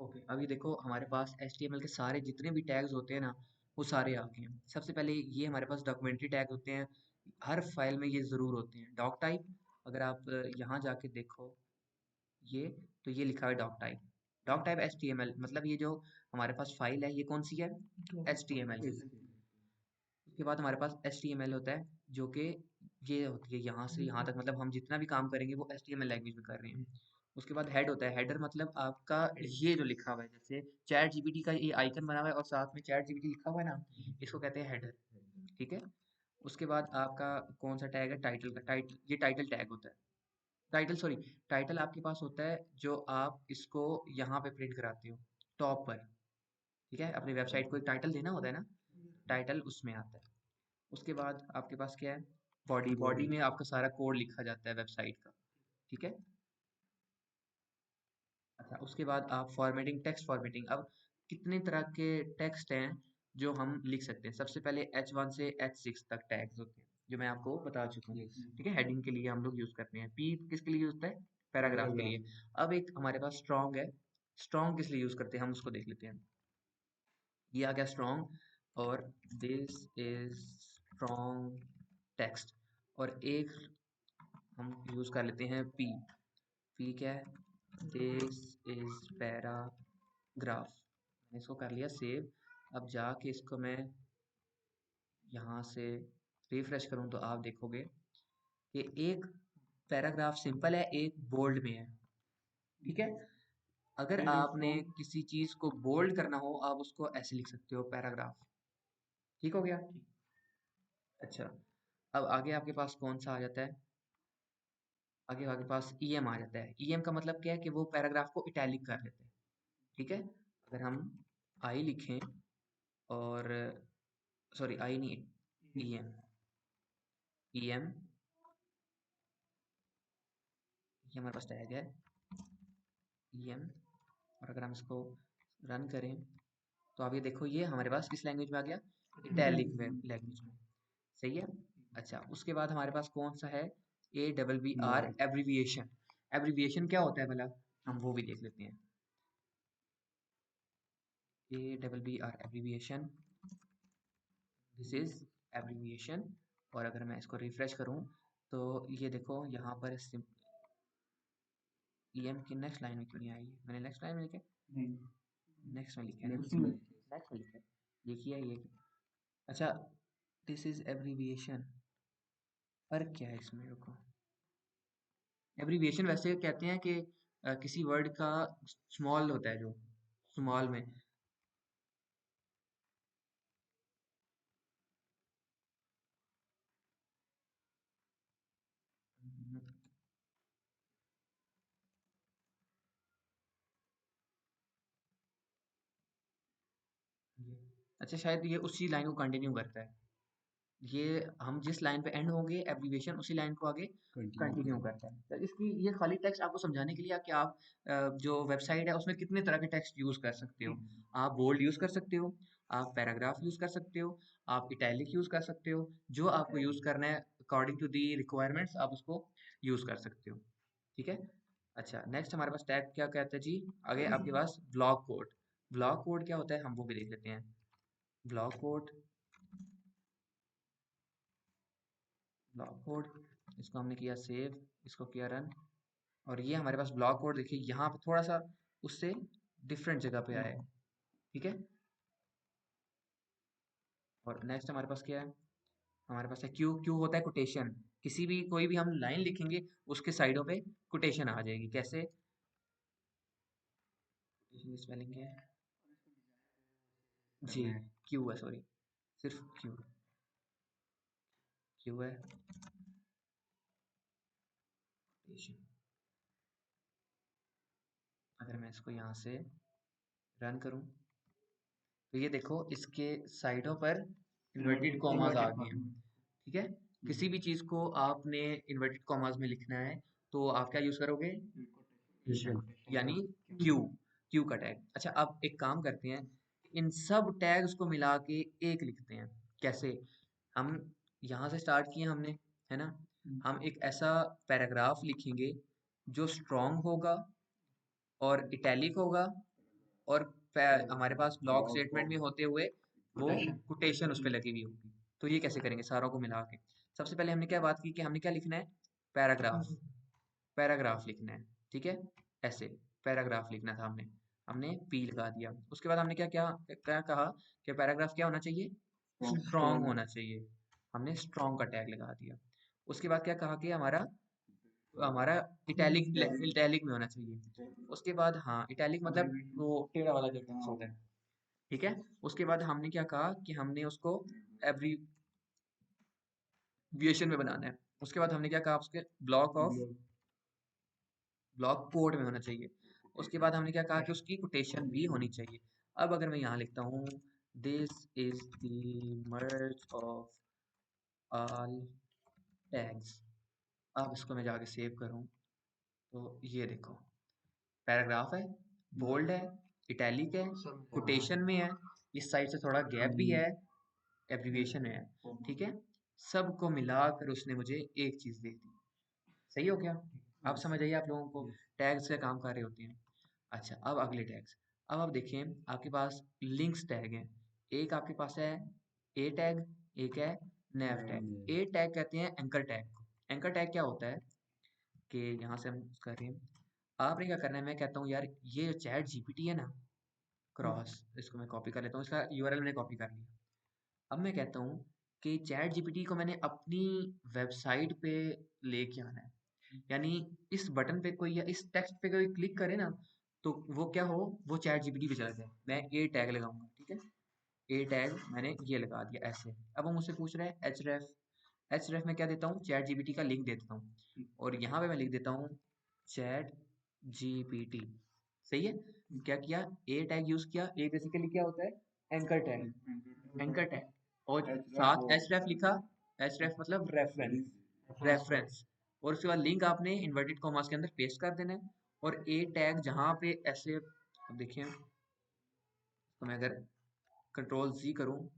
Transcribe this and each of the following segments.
Okay, अभी देखो हमारे पास HTML के सारे जितने भी टैग्स होते हैं ना, वो सारे आ गए हैं। सबसे पहले ये हमारे पास डॉक्यूमेंट्री टैग होते हैं, हर फाइल में ये ज़रूर होते हैं। डॉक टाइप, अगर आप यहाँ जाके देखो ये, तो ये लिखा हुआ है doc type. Doc type HTML मतलब ये जो हमारे पास फाइल है, ये कौन सी है? HTML। उसके बाद हमारे पास HTML होता है, जो कि ये होती है यहाँ से यहाँ तक, मतलब हम जितना भी काम करेंगे वो HTML लैंग्वेज में कर रहे हैं। उसके बाद हेड होता है, हेडर मतलब आपका ये जो लिखा हुआ है, जैसे चैट जीपीटी का ये आइकन बना हुआ है और साथ में चैट जीपीटी लिखा हुआ है ना, इसको कहते हैं हेडर। ठीक है। उसके बाद आपका कौन सा टैग है? टाइटल का। टाइटल, ये टाइटल टैग होता है। टाइटल, सॉरी, टाइटल आपके पास होता है जो आप इसको यहाँ पे प्रिंट कराते हो टॉप पर। ठीक है, अपनी वेबसाइट को एक टाइटल देना होता है ना, टाइटल उसमें आता है। उसके बाद आपके पास क्या है? बॉडी। बॉडी में आपका सारा कोड लिखा जाता है वेबसाइट का। ठीक है। अच्छा, उसके बाद आप फॉर्मेटिंग, टेक्स्ट फॉर्मेटिंग। अब कितने तरह के टेक्स्ट हैं जो हम लिख सकते हैं? सबसे पहले H1 से H6 तक टैग्स होते हैं, जो मैं आपको बता चुका हूँ। ठीक है, हेडिंग के लिए हम लोग यूज करते हैं। पी किसके लिए यूज होता है? पैराग्राफ के लिए। अब एक हमारे पास स्ट्रॉन्ग है। स्ट्रॉन्ग किस लिए यूज करते हैं, हम उसको देख लेते हैं। ये आ गया स्ट्रॉन्ग, और दिस इज स्ट्रॉन्ग टेक्स्ट। और एक हम यूज कर लेते हैं पी। पी क्या है? This is paragraph. मैंने इसको कर लिया सेव। अब जाके इसको मैं यहाँ से रिफ्रेश करूँ तो आप देखोगे कि एक पैराग्राफ सिंपल है, एक बोल्ड में है। ठीक है। अगर आपने किसी चीज को बोल्ड करना हो, आप उसको ऐसे लिख सकते हो, पैराग्राफ। ठीक हो गया। अच्छा, अब आगे आपके पास कौन सा आ जाता है? आगे आपके पास EM आ जाता है। EM का मतलब क्या है? कि वो पैराग्राफ को इटैलिक कर देते हैं। ठीक है। अगर हम आई लिखें, और सॉरी आई नहीं, EM, EM, ये हमारे पास टैग है EM। और अगर हम इसको रन करें, तो आप ये देखो, ये हमारे पास किस लैंग्वेज में आ गया? इटैलिक लैंग्वेज में। सही है। अच्छा, उसके बाद हमारे पास कौन सा है? ABBR, abbreviation. एब्रीविएशन क्या होता है भला? हम वो भी देख लेते हैं। ABBR abbreviation, this is abbreviation. और अगर मैं इसको रिफ्रेश करूं, तो ये देखो यहाँ पर EM की नेक्स्ट लाइन में क्यों नहीं आई? मैंने नेक्स्ट लाइन में लिखा है, नेक्स्ट में लिखा है ना, नेक्स्ट में लिखा है, ये किया ये। अच्छा, दिस इज एब्रीविएशन। फर्क क्या है इसमें? रुको, एब्रीविएशन वैसे कहते हैं कि किसी वर्ड का स्मॉल होता है, जो स्मॉल में। अच्छा, शायद ये उसी लाइन को कंटिन्यू करता है। ये हम जिस लाइन पे एंड होंगे एब्रीविएशन, उसी लाइन को आगे कंटिन्यू करता है। तो इसकी ये खाली टेक्स्ट आपको समझाने के लिए कि आप जो वेबसाइट है उसमें कितने तरह के टेक्स्ट यूज कर सकते हो। आप बोल्ड यूज कर सकते हो, आप पैराग्राफ यूज कर सकते हो, आप इटैलिक यूज कर सकते हो। जो आपको यूज करना है अकॉर्डिंग टू दी रिक्वायरमेंट्स, आप उसको यूज कर सकते हो। ठीक है। अच्छा, नेक्स्ट हमारे पास टैग क्या कहता है जी? आगे आपके पास ब्लॉक कोड। ब्लॉक कोड क्या होता है, हम वो भी देख लेते हैं। ब्लॉक कोड, ब्लॉक कोड, इसको हमने किया सेव, इसको किया रन। और ये हमारे पास ब्लॉक कोड देखिए, यहाँ पे थोड़ा सा उससे डिफरेंट जगह पे आया है। ठीक है। और नेक्स्ट हमारे पास क्या है? हमारे पास है क्यू। क्यू होता है कोटेशन। किसी भी, कोई भी हम लाइन लिखेंगे, उसके साइडों पे कोटेशन आ जाएगी। कैसे? कोटेशन की स्पेलिंग क्या है जी? क्यू है, सॉरी, सिर्फ क्यू। क्यू है कोटेशन। अगर मैं इसको यहाँ से रन करूँ, तो ये देखो इसके साइडों पर इन्वर्टेड कॉमास आ गए हैं। ठीक है। किसी भी चीज को आपने इन्वर्टेड कॉमास में लिखना है, तो आप क्या यूज करोगे? यानी क्यू। क्यू का टैग। अच्छा, अब एक काम करते हैं, इन सब टैग्स को मिला के एक लिखते हैं। कैसे? हम यहाँ से स्टार्ट किए हमने, है ना। हम एक ऐसा पैराग्राफ लिखेंगे जो स्ट्रॉन्ग होगा और इटैलिक होगा और हमारे पास ब्लॉक स्टेटमेंट में होते हुए वो कोटेशन उस पर लगी हुई होगी। तो ये कैसे करेंगे सारों को मिला के? सबसे पहले हमने क्या बात की कि हमने क्या लिखना है, पैराग्राफ, पैराग्राफ लिखना है, ठीक है, ऐसे पैराग्राफ लिखना था हमने, हमने पी लगा दिया। उसके बाद हमने क्या क्या क्या कहा कि पैराग्राफ क्या होना चाहिए, स्ट्रॉन्ग होना चाहिए, हमने स्ट्रॉन्ग का टैग लगा दिया। उसके बाद क्या कहा कि हमारा हमारा इटैलिक इटैलिक में होना चाहिए। उसके बाद हाँ इटैलिक मतलब वो टेढ़ा वाला जो टेक्स्ट होता है, ठीक है। उसके बाद हमने क्या कहा कि हमने उसको एब्रीविएशन में बनाना है। उसके बाद हमने क्या कहा, उसके ब्लॉक कोड में होना चाहिए। उसके बाद हमने क्या कहा कि उसकी कोटेशन भी होनी चाहिए। अब अगर मैं यहाँ लिखता हूँ this is the merge of all tags, अब इसको मैं जाके सेव करूँ तो ये देखो पैराग्राफ है, बोल्ड है, इटैलिक है, कोटेशन में है, इस साइड से थोड़ा गैप भी है, एब्रीविएशन है, ठीक है। सबको मिलाकर उसने मुझे एक चीज दे दी। सही हो गया? आप समझ आइए, आप लोगों को टैग्स का काम कर रहे होते हैं। अच्छा अब अगले टैग्स, अब आप देखिए आपके पास लिंक्स टैग हैं। एक आपके पास है ए टैग, एक है नैव टैग। ए टैग कहते हैं एंकर टैग को। एंकर टैग क्या होता है कि यहाँ से हम कर रहे हैं, आपने क्या करना है, मैं कहता हूँ यार ये जो चैट जीपीटी है ना, क्रॉस, इसको मैं कॉपी कर लेता हूँ, इसका यूआरएल मैंने कॉपी कर लिया। अब मैं कहता हूँ कि चैट जीपीटी को मैंने अपनी वेबसाइट पे लेके आना है, यानी इस बटन पे कोई या इस टेक्स्ट पे कोई क्लिक करे ना तो वो क्या हो, वो चैट जीपीटी पे चला जाए। मैं ए टैग लगाऊंगा, ठीक है, ए टैग मैंने ये लगा दिया ऐसे। अब वो मुझसे पूछ रहा है एच रेफ में क्या देता हूँ, चैट जीपीटी का लिंक दे देता हूँ, और यहाँ पे मैं लिख देता हूँ चैट जीपीटी। सही है, क्या किया, ए टैग यूज किया। ए बेसिकली क्या होता है, एंकर टैग, एंकर टैग, और साथ एच रेफ लिखा। एच रेफ मतलब रेफरेंस, रेफरेंस। और उसके बाद लिंक आपने इन्वर्टेड कॉमास के अंदर पेस्ट कर देना है। और ए टैग जहाँ पे ऐसे, अब देखिए तो मैं अगर कंट्रोल जी करूँ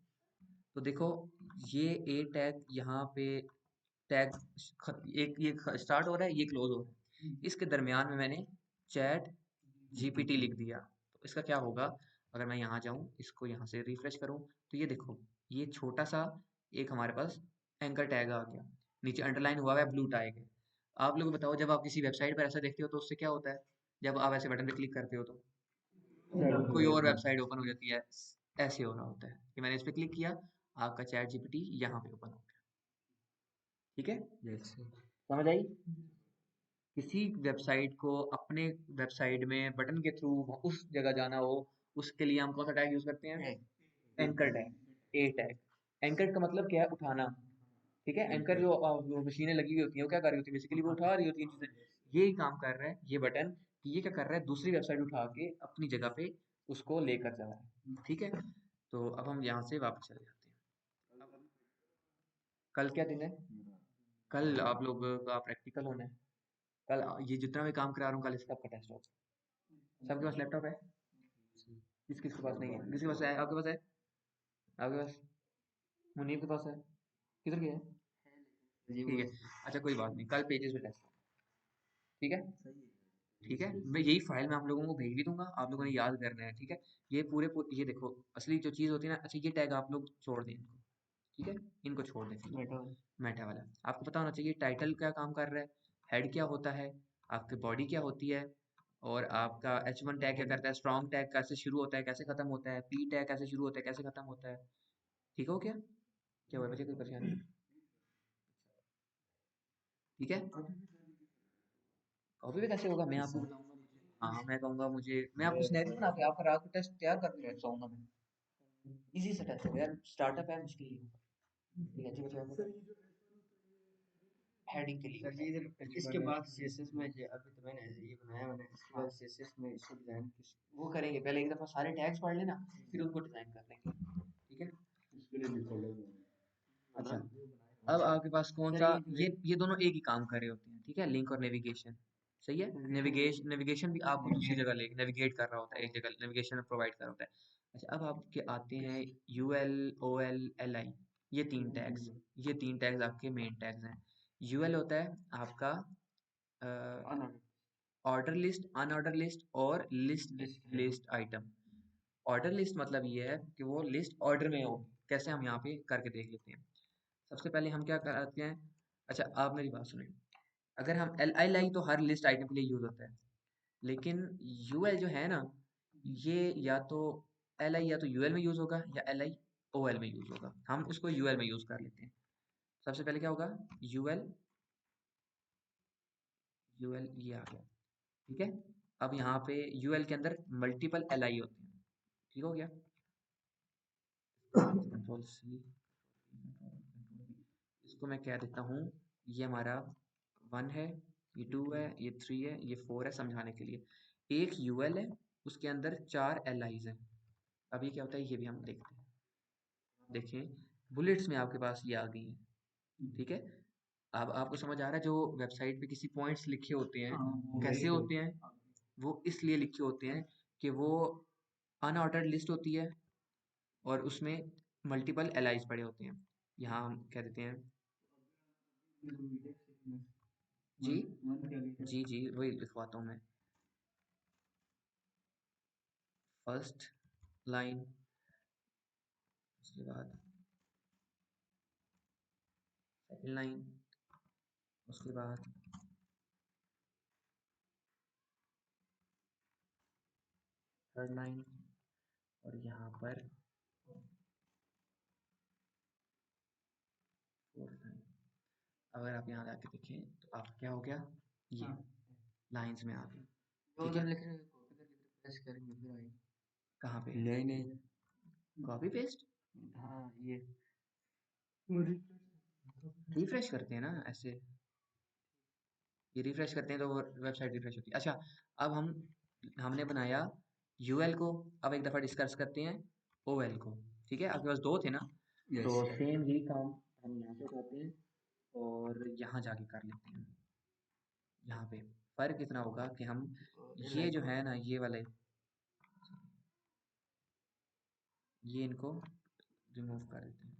तो देखो ये ए टैग यहाँ पे टैग एक ये स्टार्ट हो रहा है, ये क्लोज हो रहा है, इसके दरमियान में मैंने चैट जीपीटी लिख दिया। तो इसका क्या होगा, अगर मैं यहाँ जाऊँ, इसको यहाँ से रिफ्रेश करूँ, तो ये देखो ये छोटा सा एक हमारे पास एंकर टैग आ गया, नीचे अंडरलाइन हुआ है ब्लू टैग है। आप लोग बताओ जब आप किसी वेबसाइट पर ऐसा देखते हो तो उससे क्या होता है, जब आप ऐसे बटन पे क्लिक करते हो तो कोई और वेबसाइट ओपन हो जाती है, ऐसे हो रहा होता है कि मैंने इस पे क्लिक किया, आपका चैट जीपीटी यहाँ पे ओपन हो गया। ठीक है, समझ आई? किसी वेबसाइट को अपने वेबसाइट में बटन के थ्रू उस जगह जाना हो, उसके लिए हम कौन सा टैग यूज करते हैं, एंकर टैग, ए टैग। एंकर का मतलब क्या है, उठाना, ठीक है। एंकर जो वो मशीनें लगी हुई होती हैं वो क्या कर रही होती है, बेसिकली वो उठा रही होती हैं चीजें। ये काम कर रहा है ये बटन, कि ये क्या कर रहा है, दूसरी वेबसाइट उठा के अपनी जगह पे उसको लेकर जा रहा है, ठीक है। तो अब हम यहाँ से वापस चले जाते हैं। अब कल क्या दिन है, कल आप लोग का प्रैक्टिकल होना है। कल ये जितना भी काम करा रहा हूँ कल इसका आपका टेस्ट होगा। सबके पास लैपटॉप है? किस किस के पास नहीं है, किसके पास है, आपके पास है, आपके पास, मुनीब के पास है, किधर गया है? ठीक है, अच्छा कोई बात नहीं, कल पेजेस पे टेस्ट होगा, ठीक है। ठीक है, मैं यही फाइल मैं आप लोगों को भेज भी दूंगा, आप लोगों ने याद करना है, ठीक है। ये ये देखो असली जो चीज होती है ना, अच्छा ये टैग आप लोग छोड़ दें इनको, ठीक है, इनको छोड़ दें फिर। मेटा वाला आपको पता होना चाहिए, टाइटल क्या काम कर रहा है, हेड क्या होता है, आपकी बॉडी क्या होती है, और आपका H1 टैग क्या करता है, स्ट्रॉन्ग टैग कैसे शुरू होता है कैसे खत्म होता है, पी टैग कैसे शुरू होता है कैसे खत्म होता है। ठीक हो क्या, क्या हुआ बच्चे, कोई परेशानी? ठीक है, कॉपी पे कैसे होगा, मैं आपको बताऊंगा। हाँ मैं कहूंगा मुझे, मैं आपको सिनेरियो बना के आपका रात को टेस्ट तैयार करके रख पाऊंगा मैं। इजी सा टेस्ट है यार, स्टार्टअप है, मुश्किल नहीं होगा। ठीक है, चलो हेडिंग के लिए सर ये इसके बाद सीएसएस में अभी तो मैंने ये बनाया, मैंने इसके बाद सीएसएस में इसको डिजाइन वो करेंगे, पहले एक दफा सारे टैग्स पढ़ लेना, फिर उनको डिजाइन कर लेंगे, ठीक है। इसके लिए भी फॉलो अच्छा अब आपके पास कौन सा, ये दोनों एक ही काम कर रहे होते हैं, ठीक है, लिंक और नेविगेशन। सही है, नेविगेशन भी आपको दूसरी जगह ले नेविगेट कर रहा होता है, एक जगह नेविगेशन प्रोवाइड कर रहा होता है। अच्छा अब आपके आते हैं यूएल, ओएल, एलआई, ये तीन टैग्स, ये तीन टैग्स आपके मेन टैग्स हैं। यूएल होता है आपका ऑर्डर लिस्ट, अनऑर्डर लिस्ट और list list list item. Order list मतलब ये है कि वो लिस्ट ऑर्डर में हो। कैसे, हम यहाँ पे करके देख लेते हैं। सबसे पहले हम क्या करते हैं, अच्छा आप मेरी बात सुनें। अगर हम एल आई तो हर लिस्ट आइटम के लिए यूज होता है, लेकिन यूएल जो है ना, ये या तो एल आई या तो यूएल में यूज होगा या एल आई ओ एल में यूज होगा। हम उसको यूएल में यूज कर लेते हैं। सबसे पहले क्या होगा, यूएल, यूएल ये आ गया, ठीक है। अब यहाँ पे यूएल के अंदर मल्टीपल एल आई होते हैं, ठीक हो गया। कंट्रोल सी, इसको मैं कह देता हूँ, ये हमारा 1 है, ये 2 है, ये 3 है, ये 4 है, समझाने के लिए। एक यूएल है, उसके अंदर 4 एल आईज हैं। अब ये क्या होता है, ये भी हम देखते हैं। देखें, बुलेट्स में आपके पास ये आ गई है, ठीक है। अब आपको समझ आ रहा है, जो वेबसाइट पे किसी पॉइंट्स लिखे होते हैं, कैसे होते हैं, वो इसलिए लिखे होते हैं कि वो अनऑर्डर्ड लिस्ट होती है और उसमें मल्टीपल एलाइज पड़े होते हैं। यहाँ हम कह देते हैं, जी जी जी, वही लिखवाता हूँ मैं। फर्स्ट लाइन, उसके बाद सेकंड लाइन, उसके बाद थर्ड लाइन, और यहाँ पर फोर्थ लाइन। अगर आप यहाँ जाके देखें तो आप क्या हो गया, ये लाइंस में आ गई, ठीक है। प्रेस करेंगे फिर आएगी। कहाँ पे, नहीं नहीं, कॉपी पेस्ट, हाँ ये रिफ्रेश करते हैं ना ऐसे, ये रिफ्रेश करते हैं तो वेबसाइट रिफ्रेश होती है। अच्छा, अब हमने बनाया यूएल को, अब एक दफ़ा डिस्कस करते हैं ओएल को, ठीक है। आपके पास दो थे ना, तो यस सेम ही काम हम यहाँ पे करते हैं और यहाँ जाके कर लेते हैं। यहाँ पे फ़र्क इतना होगा कि हम ये जो है ना, ये वाले, ये इनको रिमूव कर देते हैं।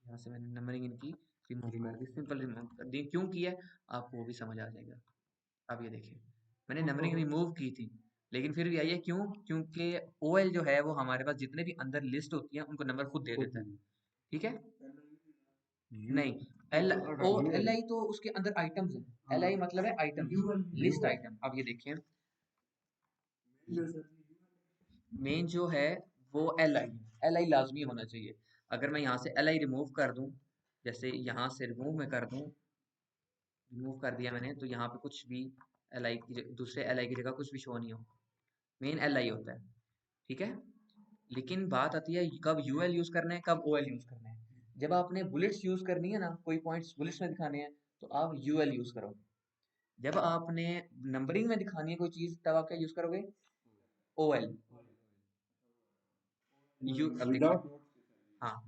यहाँ से मैंने नंबरिंग इनकी रिमूव कर दी, सिंपल रिमूव कर दी। क्यों किया है, आपको वो भी समझ आ जाएगा। अब ये देखिए, मैंने नंबरिंग रिमूव की थी, लेकिन फिर भी आई है, क्यों, क्योंकि ओएल जो है वो हमारे पास जितने भी अंदर लिस्ट होती है उनको नंबर खुद दे देता है, ठीक है। नहीं, एल आई तो उसके अंदर आइटम्स है, एल आई मतलब है आइटम, लिस्ट आइटम। अब ये देखिए, मेन जो है वो एल आई लाजमी होना चाहिए। अगर मैं यहाँ से एल आई रिमूव कर दूं, जैसे यहाँ से रिमूव में कर दूं, रिमूव कर दिया मैंने, तो यहाँ पे कुछ भी एल आई की दूसरे एल आई की जगह कुछ भी शो नहीं हो, मेन एल आई होता है, ठीक है। लेकिन बात आती है कब यूएल यूज करना है, कब ओएल यूज करना है। जब आपने बुलेट्स यूज करनी है ना, कोई पॉइंट्स बुलेट्स में दिखाने हैं, तो आप यूएल यूज करोगे। जब आपने नंबरिंग में दिखानी है कोई चीज, तब आप क्या यूज करोगे, ओएल। यू अब देखिए, हाँ,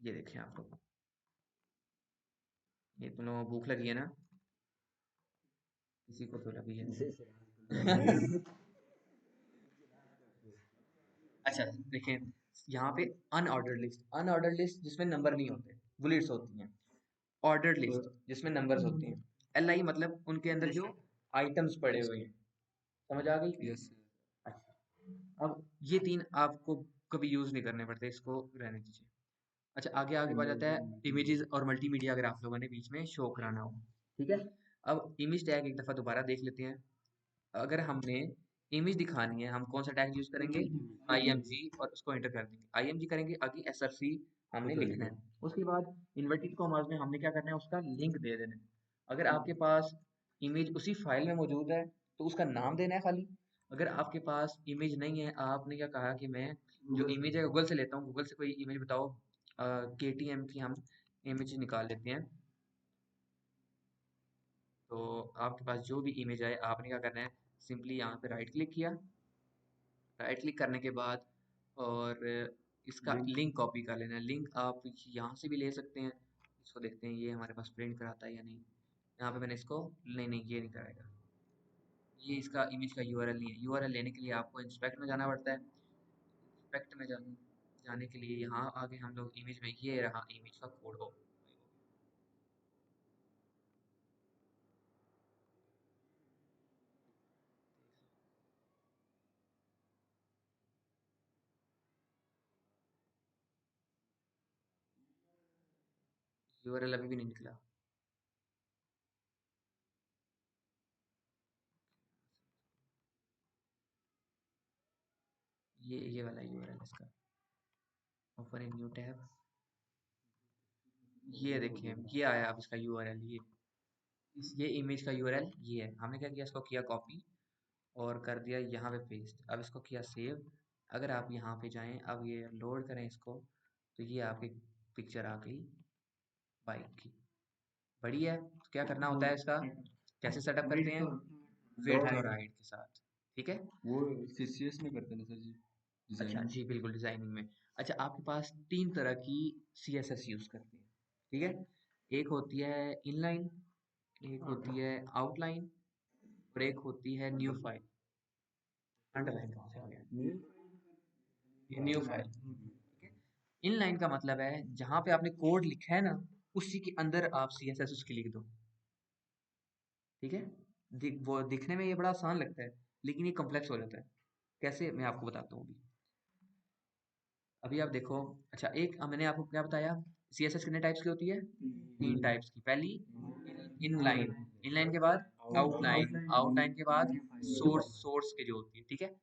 ये देखिए आप लोग, ये तुम लोगों को भूख लगी है ना, किसी को तो लगी है। अच्छा देखिए, यहाँ पे अनऑर्डर लिस्ट जिसमें नंबर नहीं होते, बुलेट्स होती हैं। ऑर्डर्ड लिस्ट जिसमें नंबर्स होते हैं। एल आई मतलब उनके अंदर जो आइटम्स पड़े हुए हैं, समझ आ गई। यस अच्छा, अब ये तीन आपको कभी यूज नहीं करने पड़ते, इसको रहने दीजिए। अच्छा, आगे आगे बात जाता है इमेजेस और मल्टीमीडिया, अगर आप लोगों ने बीच में शो कराना हो, ठीक है। अब इमेज टैग एक दफा दोबारा देख लेते हैं। अगर हमने इमेज दिखानी है, हम कौन सा टैग यूज करेंगे, IMG, और उसको एंटर कर देंगे। IMG करेंगे, आगे SRC हमने लिखना है। उसके बाद इन्वर्टेड कॉमास में हमने क्या करना है, उसका लिंक दे देना है। अगर आपके पास इमेज उसी फाइल में मौजूद है, तो उसका नाम देना है खाली। अगर आपके पास इमेज नहीं है, आपने क्या कहा कि मैं जो इमेज है गूगल से लेता हूँ, गूगल से कोई इमेज बताओ, KTM की हम इमेज निकाल लेते हैं। तो आपके पास जो भी इमेज आए, आपने क्या करना है, सिंपली यहाँ पे राइट क्लिक किया, राइट क्लिक करने के बाद और इसका लिंक कॉपी कर लेना है। लिंक आप यहाँ से भी ले सकते हैं। इसको देखते हैं ये हमारे पास प्रिंट कराता है या नहीं। यहाँ पे मैंने इसको, नहीं नहीं ये नहीं कराएगा, ये इसका इमेज का यूआरएल नहीं है। यूआरएल लेने के लिए आपको इंस्पेक्ट में जाना पड़ता है, इंस्पेक्ट में जाना, जाने के लिए यहाँ आगे हम लोग इमेज में, ये रहा इमेज का कोड हो। यूआरएल अभी भी नहीं निकला। ये वाला यूआरएल इसका, ओपन इन न्यू टैब। ये देखिए ये आया अब इसका यूआरएल, ये इमेज का यूआरएल ये है। हमने क्या किया, इसको किया कॉपी और कर दिया यहाँ पे पेस्ट। अब इसको किया सेव। अगर आप यहाँ पे जाएं, अब ये लोड करें इसको, तो ये आपकी पिक्चर आ गई बाइक की। बढ़िया है। तो क्या करना होता है इसका, कैसे सेटअप करते हैं, विड्थ और हाइट के साथ। ठीक है, वो सीसीएस में करते हैं ना सर जी, अच्छा डिजाइनिंग। जी बिल्कुल डिजाइनिंग में। अच्छा, आपके पास तीन तरह की सीएसएस यूज करते हैं, ठीक है। एक होती है इनलाइन, एक होती है आउटलाइन, और एक होती है न्यू फाइल। अंडरलाइन कहाँ से आ गया, ये न्यू फाइल। ठीक है, इनलाइन का मतलब है जहां पे आपने कोड लिखा है ना, उसी के अंदर आप सीएसएस उसकी लिख दो। ठीक है, वो दिखने में ये बड़ा आसान लगता है, लेकिन ये कॉम्प्लेक्स हो जाता है। कैसे, मैं आपको बताता हूँ अभी। अभी आप देखो, अच्छा एक मैंने आपको क्या बताया, सीएसएस कितने टाइप्स की होती है, तीन टाइप्स की। पहली इनलाइन, इनलाइन के बाद आउटलाइन, आउटलाइन के बाद सोर्स, सोर्स के जो होती है। ठीक है,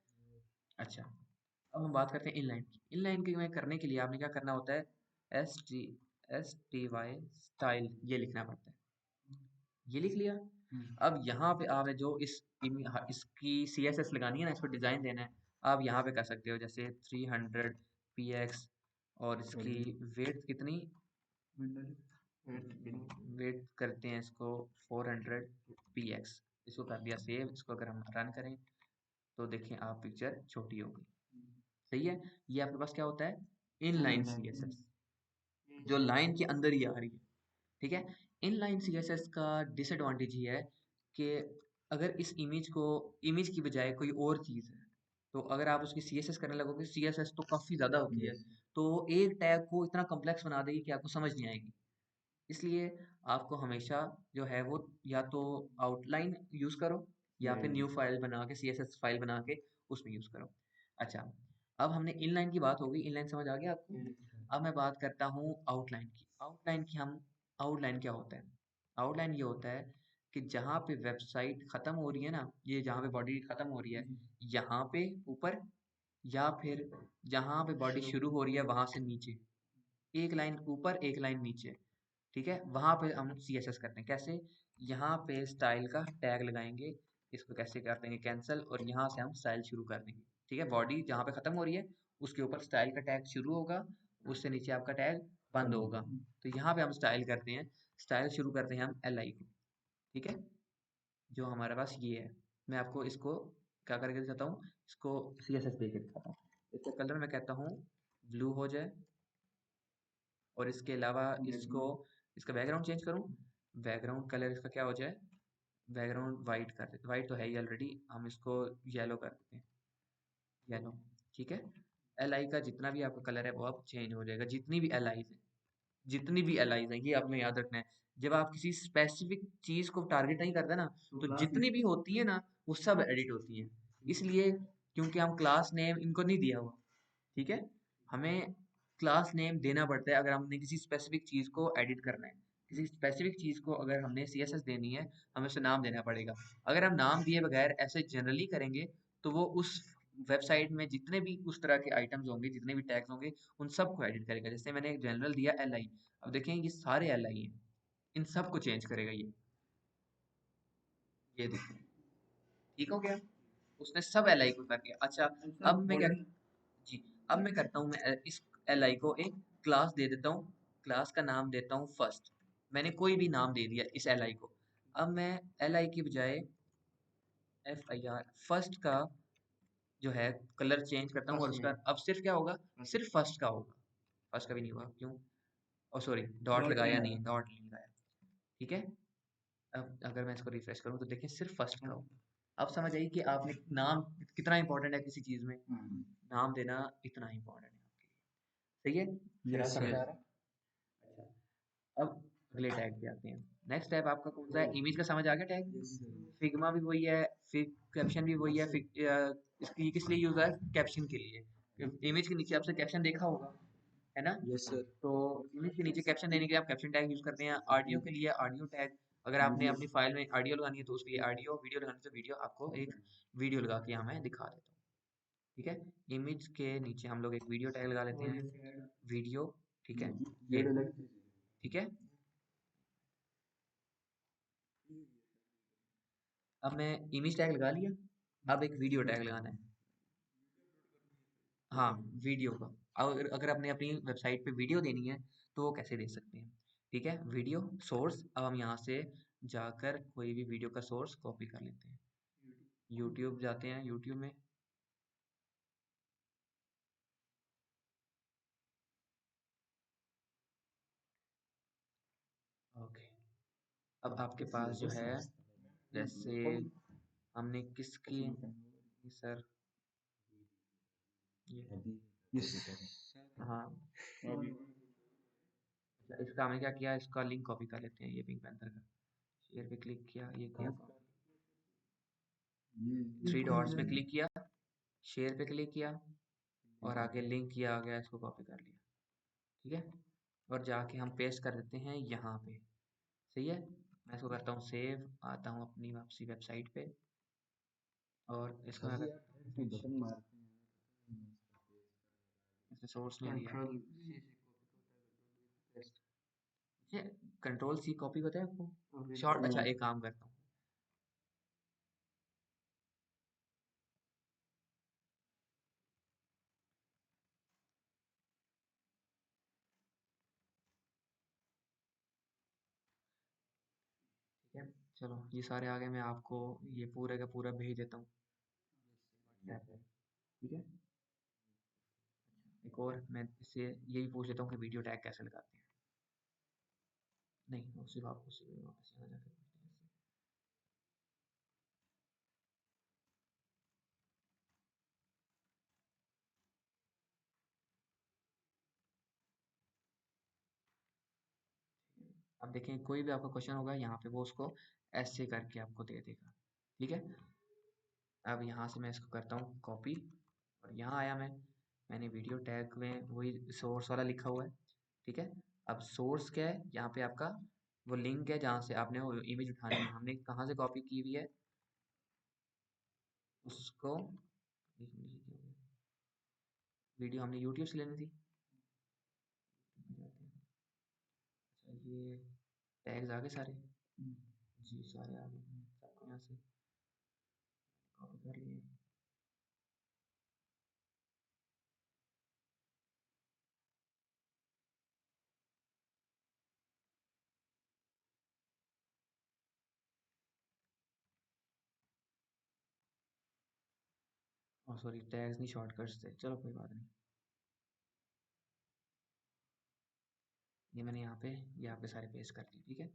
अच्छा अब हम बात करते हैं इनलाइन की। इनलाइन के में करने के लिए आपने क्या करना होता है, एस टी वाई स्टाइल, ये लिखना पड़ता है। ये लिख लिया। अब यहाँ पे आप जो इसकी सी एस एस लगानी है ना, इसको डिजाइन देना है, आप यहाँ पे कर सकते हो। जैसे 300 px, और इसकी वेट कितनी, वेट करते हैं इसको 400 px। इसको कर दिया सेव। इसको अगर हम रन करें तो देखें आप पिक्चर छोटी होगी। सही है, ये आपके पास क्या होता है, इनलाइन सी एस एस, जो लाइन के अंदर ही आ रही है। ठीक है, इनलाइन सीएसएस का डिसएडवांटेज ये है कि अगर इस इमेज को, इमेज की बजाय कोई और चीज़ है, तो अगर आप उसकी सीएसएस करने लगोगे, सीएसएस तो काफ़ी ज़्यादा होती है, तो एक टैग को इतना कॉम्प्लेक्स बना देगी कि आपको समझ नहीं आएगी। इसलिए आपको हमेशा जो है वो या तो आउटलाइन यूज़ करो, या फिर न्यू फाइल बना के, सीएसएस फाइल बना के उसमें यूज़ करो। अच्छा, अब हमने इनलाइन की बात हो गई, इनलाइन समझ आ गया आपको। अब मैं बात करता हूँ आउटलाइन की। आउटलाइन की हम, आउटलाइन क्या होता है, आउटलाइन ये होता है कि जहाँ पे वेबसाइट खत्म हो रही है ना, ये जहाँ पे बॉडी खत्म हो रही है, यहाँ पे ऊपर, या फिर जहाँ पे बॉडी शुरू हो रही है वहां से नीचे, एक लाइन ऊपर एक लाइन नीचे। ठीक है, वहां पे हम सी एस एस करते हैं। कैसे, यहाँ पे स्टाइल का टैग लगाएंगे, इसको कैसे कर देंगे कैंसिल, और यहाँ से हम स्टाइल शुरू कर देंगे। ठीक है, बॉडी जहाँ पे खत्म हो रही है उसके ऊपर स्टाइल का टैग शुरू होगा, उससे नीचे आपका टैग बंद होगा। तो यहाँ पे हम स्टाइल करते हैं, स्टाइल शुरू करते हैं हम एल आई को। ठीक है, जो हमारे पास ये है, मैं आपको इसको क्या करके दिखाता हूँ, इसको सी एस एस दे के दिखाता हूँ। इसका कलर मैं कहता हूँ ब्लू हो जाए, और इसके अलावा इसको, इसका बैकग्राउंड चेंज करूँ, बैकग्राउंड कलर इसका क्या हो जाए, बैकग्राउंड वाइट कर देते, वाइट तो है ही ऑलरेडी, हम इसको येलो कर देते हैं, येलो। ठीक है, एल आई का जितना भी आपका कलर है वो अब चेंज हो जाएगा, जितनी भी एल आईज है, जितनी भी एल आईज है, ये आपने याद रखना है। जब आप किसी स्पेसिफिक चीज को टारगेट नहीं करते ना, तो जितनी भी होती है ना वो सब एडिट होती है। इसलिए, क्योंकि हम क्लास नेम इनको नहीं दिया हुआ, ठीक है, हमें क्लास नेम देना पड़ता है अगर हमने किसी स्पेसिफिक चीज़ को एडिट करना है। किसी स्पेसिफिक चीज़ को अगर हमने सीएसएस देनी है, हमें उसे नाम देना पड़ेगा। अगर हम नाम दिए बगैर ऐसे जनरली करेंगे, तो वो उस वेबसाइट में जितने भी उस तरह के आइटम्स होंगे, जितने भी टैग्स होंगे, उन सबको एडिट करेगा। जैसे मैंने एक जनरल दिया एल आई, अब देखें ये सारे एल आई हैं, इन सबको चेंज करेगा ये देखिए, ठीक हो गया, उसने सब एल आई को कर दिया। अच्छा, अब मैं क्या, जी, अब मैं करता हूँ, मैं इस एल आई को एक क्लास दे देता हूँ, क्लास का नाम देता हूँ फर्स्ट। मैंने कोई भी नाम दे दिया इस एल आई को। अब मैं एल आई की बजाय एफ आई आर, फर्स्ट का जो है कलर चेंज करता हूँ, और उसका अब सिर्फ क्या होगा, सिर्फ फर्स्ट का होगा, फर्स्ट का भी नहीं होगा, क्यों, और सॉरी डॉट लगाया नहीं, डॉट नहीं लगाया। ठीक है, अब अगर मैं इसको रिफ्रेश करूँ तो देखिए सिर्फ फर्स्ट का होगा। अब समझ आई कि आपने नाम कितना इंपॉर्टेंट है किसी चीज़ में, नाम देना इतना इंपॉर्टेंट है आपके लिए। सही है, फिर यस समझ सर। आ रहा है। अच्छा, अब अगले टैग पे आते हैं। नेक्स्ट टैग आपका कौन सा है? इमेज का समझ आ गया टैग? Yes sir. फिग्मा भी वही है, फिग कैप्शन भी वही है। इसकी किस लिए यूज है? कैप्शन के लिए। इमेज के नीचे आपसे कैप्शन देखा होगा, है ना? Yes sir. तो इमेज के नीचे कैप्शन देने के लिए आप कैप्शन टैग यूज करते हैं। ऑडियो के लिए ऑडियो टैग, अगर आपने अपनी फाइल में ऑडियो लगानी है तो उसके लिए ऑडियो, वीडियो लगानी है तो वीडियो, आपको एक वीडियो लगा के यहाँ मैं दिखा देता हूँ। ठीक है, इमेज के नीचे हम लोग एक वीडियो टैग लगा लेते हैं, वीडियो। ठीक है, ये ठीक है। अब मैं इमेज टैग लगा लिया, अब एक वीडियो टैग लगाना है। हाँ, वीडियो का। अगर अगर आपने अपनी वेबसाइट पे वीडियो देनी है तो वो कैसे दे सकते हैं? ठीक है, वीडियो सोर्स। अब हम यहाँ से जाकर कोई भी वीडियो का सोर्स कॉपी कर लेते हैं। यूट्यूब जाते हैं, यूट्यूब में ओके। अब आपके पास जो है, जैसे हमने किसकी, सर ये, यस। हाँ, अच्छा, इसका हमने क्या किया, इसका लिंक कॉपी कर लेते हैं, ये पिंक पैंथर का। शेयर पे क्लिक किया, ये किया, थ्री डॉट्स पे क्लिक किया, शेयर पे क्लिक किया, और आगे लिंक किया आ गया, इसको कॉपी कर लिया। ठीक है, और जाके हम पेस्ट कर देते हैं यहाँ पे। सही है, मैं इसको करता हूँ सेव, आता हूँ अपनी वापसी वेबसाइट पे, और इसको मैं सोर्स नहीं दिया। कंट्रोल सी से कॉपी पेस्ट। ये कंट्रोल सी कॉपी होता है आपको ओके शॉर्ट? सर। अच्छा, एक काम करता हूँ, ठीक है, चलो ये सारे आ गए, मैं आपको ये पूरा का पूरा भेज देता हूँ व्हाट्सएप पे। ठीक है, एक और मैं इससे यही पूछ लेता हूँ कि वीडियो टैग कैसे लगाते हैं। नहीं, वो सिर्फ आपको सिर्फ वापस यहाँ जाकर पूछते हैं इससे। अब देखें, कोई भी आपका क्वेश्चन होगा यहाँ पे वो उसको ऐसे करके आपको दे देगा। ठीक है, अब यहाँ से मैं इसको करता हूँ कॉपी, और यहाँ आया मैंने वीडियो टैग में वही सोर्स वाला लिखा हुआ है। ठीक है, अब सोर्स क्या है, यहाँ पे आपका वो लिंक है जहाँ से आपने वो इमेज उठानी है, हमने कहाँ से कॉपी की हुई है उसको। वीडियो हमने यूट्यूब से लेनी थी। अच्छा, ये टैग्स आ गए सारे? जी, सारे आ गए, सबको यहाँ से कॉपी कर लिए। और सॉरी, टैग्स नहीं, शॉर्टकट्स थे, चलो कोई बात नहीं। ये मैंने यहाँ पे, ये आपके सारे पेस्ट कर दिए। ठीक है,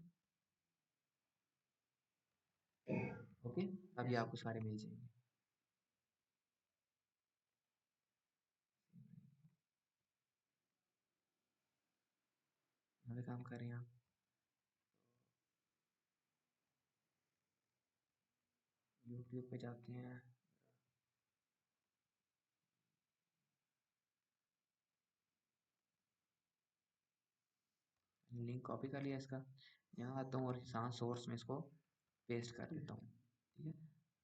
ओके, अब ये आपको सारे मिल जाएंगे। यहाँ पे काम कर रहे हैं आप, यूट्यूब पे जाते हैं, लिंक कॉपी कर लिया इसका, यहाँ आता हूँ और यहाँ सोर्स में इसको पेस्ट कर देता हूँ। ठीक है,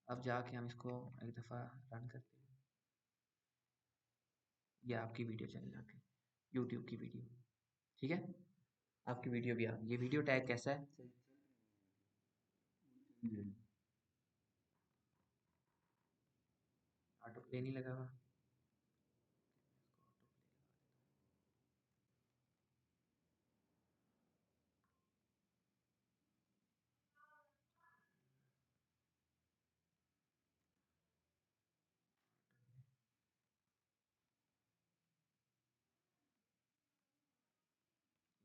अब जाके हम इसको एक दफ़ा रन करते हैं, ये आपकी वीडियो चली जाके, यूट्यूब की वीडियो। ठीक है, आपकी वीडियो भी आ गई। ये वीडियो टैग कैसा है? ऑटो प्ले नहीं लगा हुआ।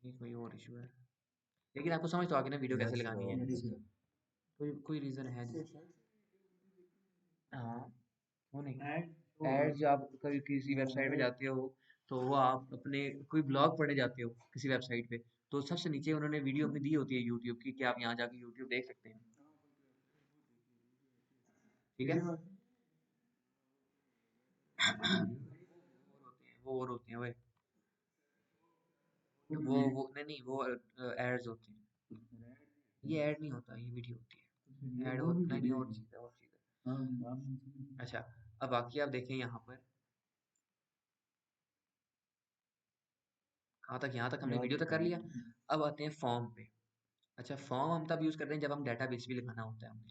ये कोई और इशू है, लेकिन आपको समझ तो आ गई ना वीडियो कैसे लगानी है? कोई कोई रीज़न है हाँ, वो नहीं, ऐड जो आप कभी किसी वेबसाइट पे जाते हो तो वो आप अपने कोई ब्लॉग पढ़ने जाते हो किसी वेबसाइट पे, तो सबसे नीचे उन्होंने वीडियो अपनी दी होती है यूट्यूब की कि आप यहाँ जाके यूट्यूब देख सकते हैं। ठीक है। वो और होते हैं भाई। वो नहीं नहीं, वो एड्स होते हैं। ये ऐड नहीं होता, ये वीडियो होती है। ऐड होता नहीं, और चीज़ है, और चीज़ है। अच्छा, अब बाकी आप देखें यहाँ पर, कहाँ तक, यहाँ तक हमने वीडियो तक कर लिया। अब आते हैं फॉर्म पे। अच्छा, फॉर्म हम तब यूज़ करते हैं जब हम डेटाबेस भी लगाना होता है हमें।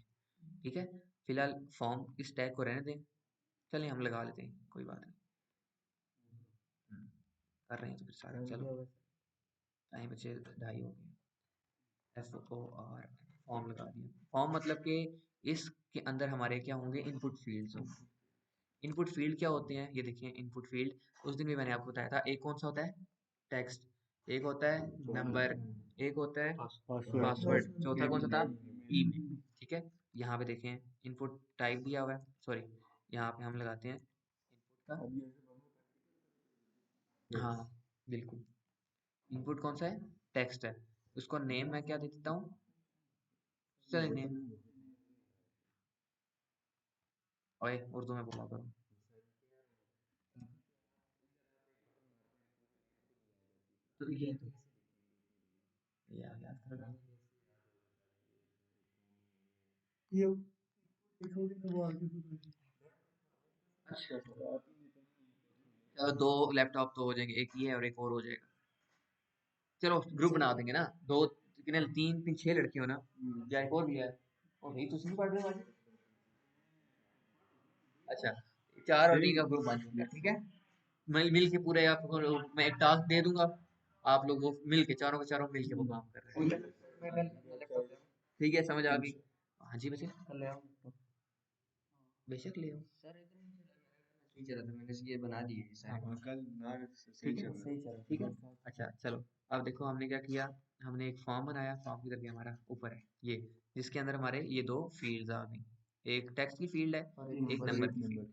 ठीक है, फिलहाल फॉर्म इस टैग को रहने दें। चलिए हम लगा लेते हैं, कोई बात नहीं। कर रहे हैं तो फिर सारा, चलो टाइम बचे 2:30 हो गए। FOR, फॉर्म लगा दिया। फॉर्म मतलब कि इसके अंदर हमारे क्या होंगे, इनपुट फील्ड्स होंगे। इनपुट फील्ड क्या होते हैं, ये देखिए इनपुट फील्ड उस दिन भी मैंने आपको बताया था। एक कौन सा होता है, टेक्स्ट। एक होता है नंबर। एक होता है पासवर्ड। चौथा कौन सा था, ईमेल। ठीक है, यहाँ पे देखें इनपुट टाइप दिया हुआ है, सॉरी यहाँ पे हम लगाते हैं इनपुट का। हाँ बिल्कुल, इनपुट कौन सा है, टेक्स्ट है। उसको नेम मैं क्या दे देता हूँ, चलिए नेम। ओए उर्दू में बोला करो। तो ये याद करो। अच्छा, चलो 2 लैपटॉप तो हो जाएंगे, एक ये है और एक और हो जाएगा। चलो ग्रुप बना देंगे ना, 2 कितने, 3 3 6 लड़के हो ना, या एक और भी है। और भाई तुम पढ़ रहे हो आज। अच्छा, 4 और 3 का ग्रुप बन जाएगा। ठीक है, मिल मिल के पूरे आपको मैं एक टास्क दे दूंगा, आप लोग वो मिल के चारों के चारों मिल के वो काम कर रहे हैं। ठीक है, समझ आ गई। हाँ जी बच्चे, बेशक ले आओ। सही चला था, मैंने ये बना दिए हाँ सारे। कल ना सही चल रहा सही चला ठीक है। था। अच्छा चलो, अब देखो हमने क्या किया, हमने एक फॉर्म बनाया। फॉर्म की तरफ हमारा ऊपर है ये, जिसके अंदर हमारे ये 2 फील्ड्स आ गई। एक टेक्स्ट की फील्ड है, और एक नंबर की फील्ड है।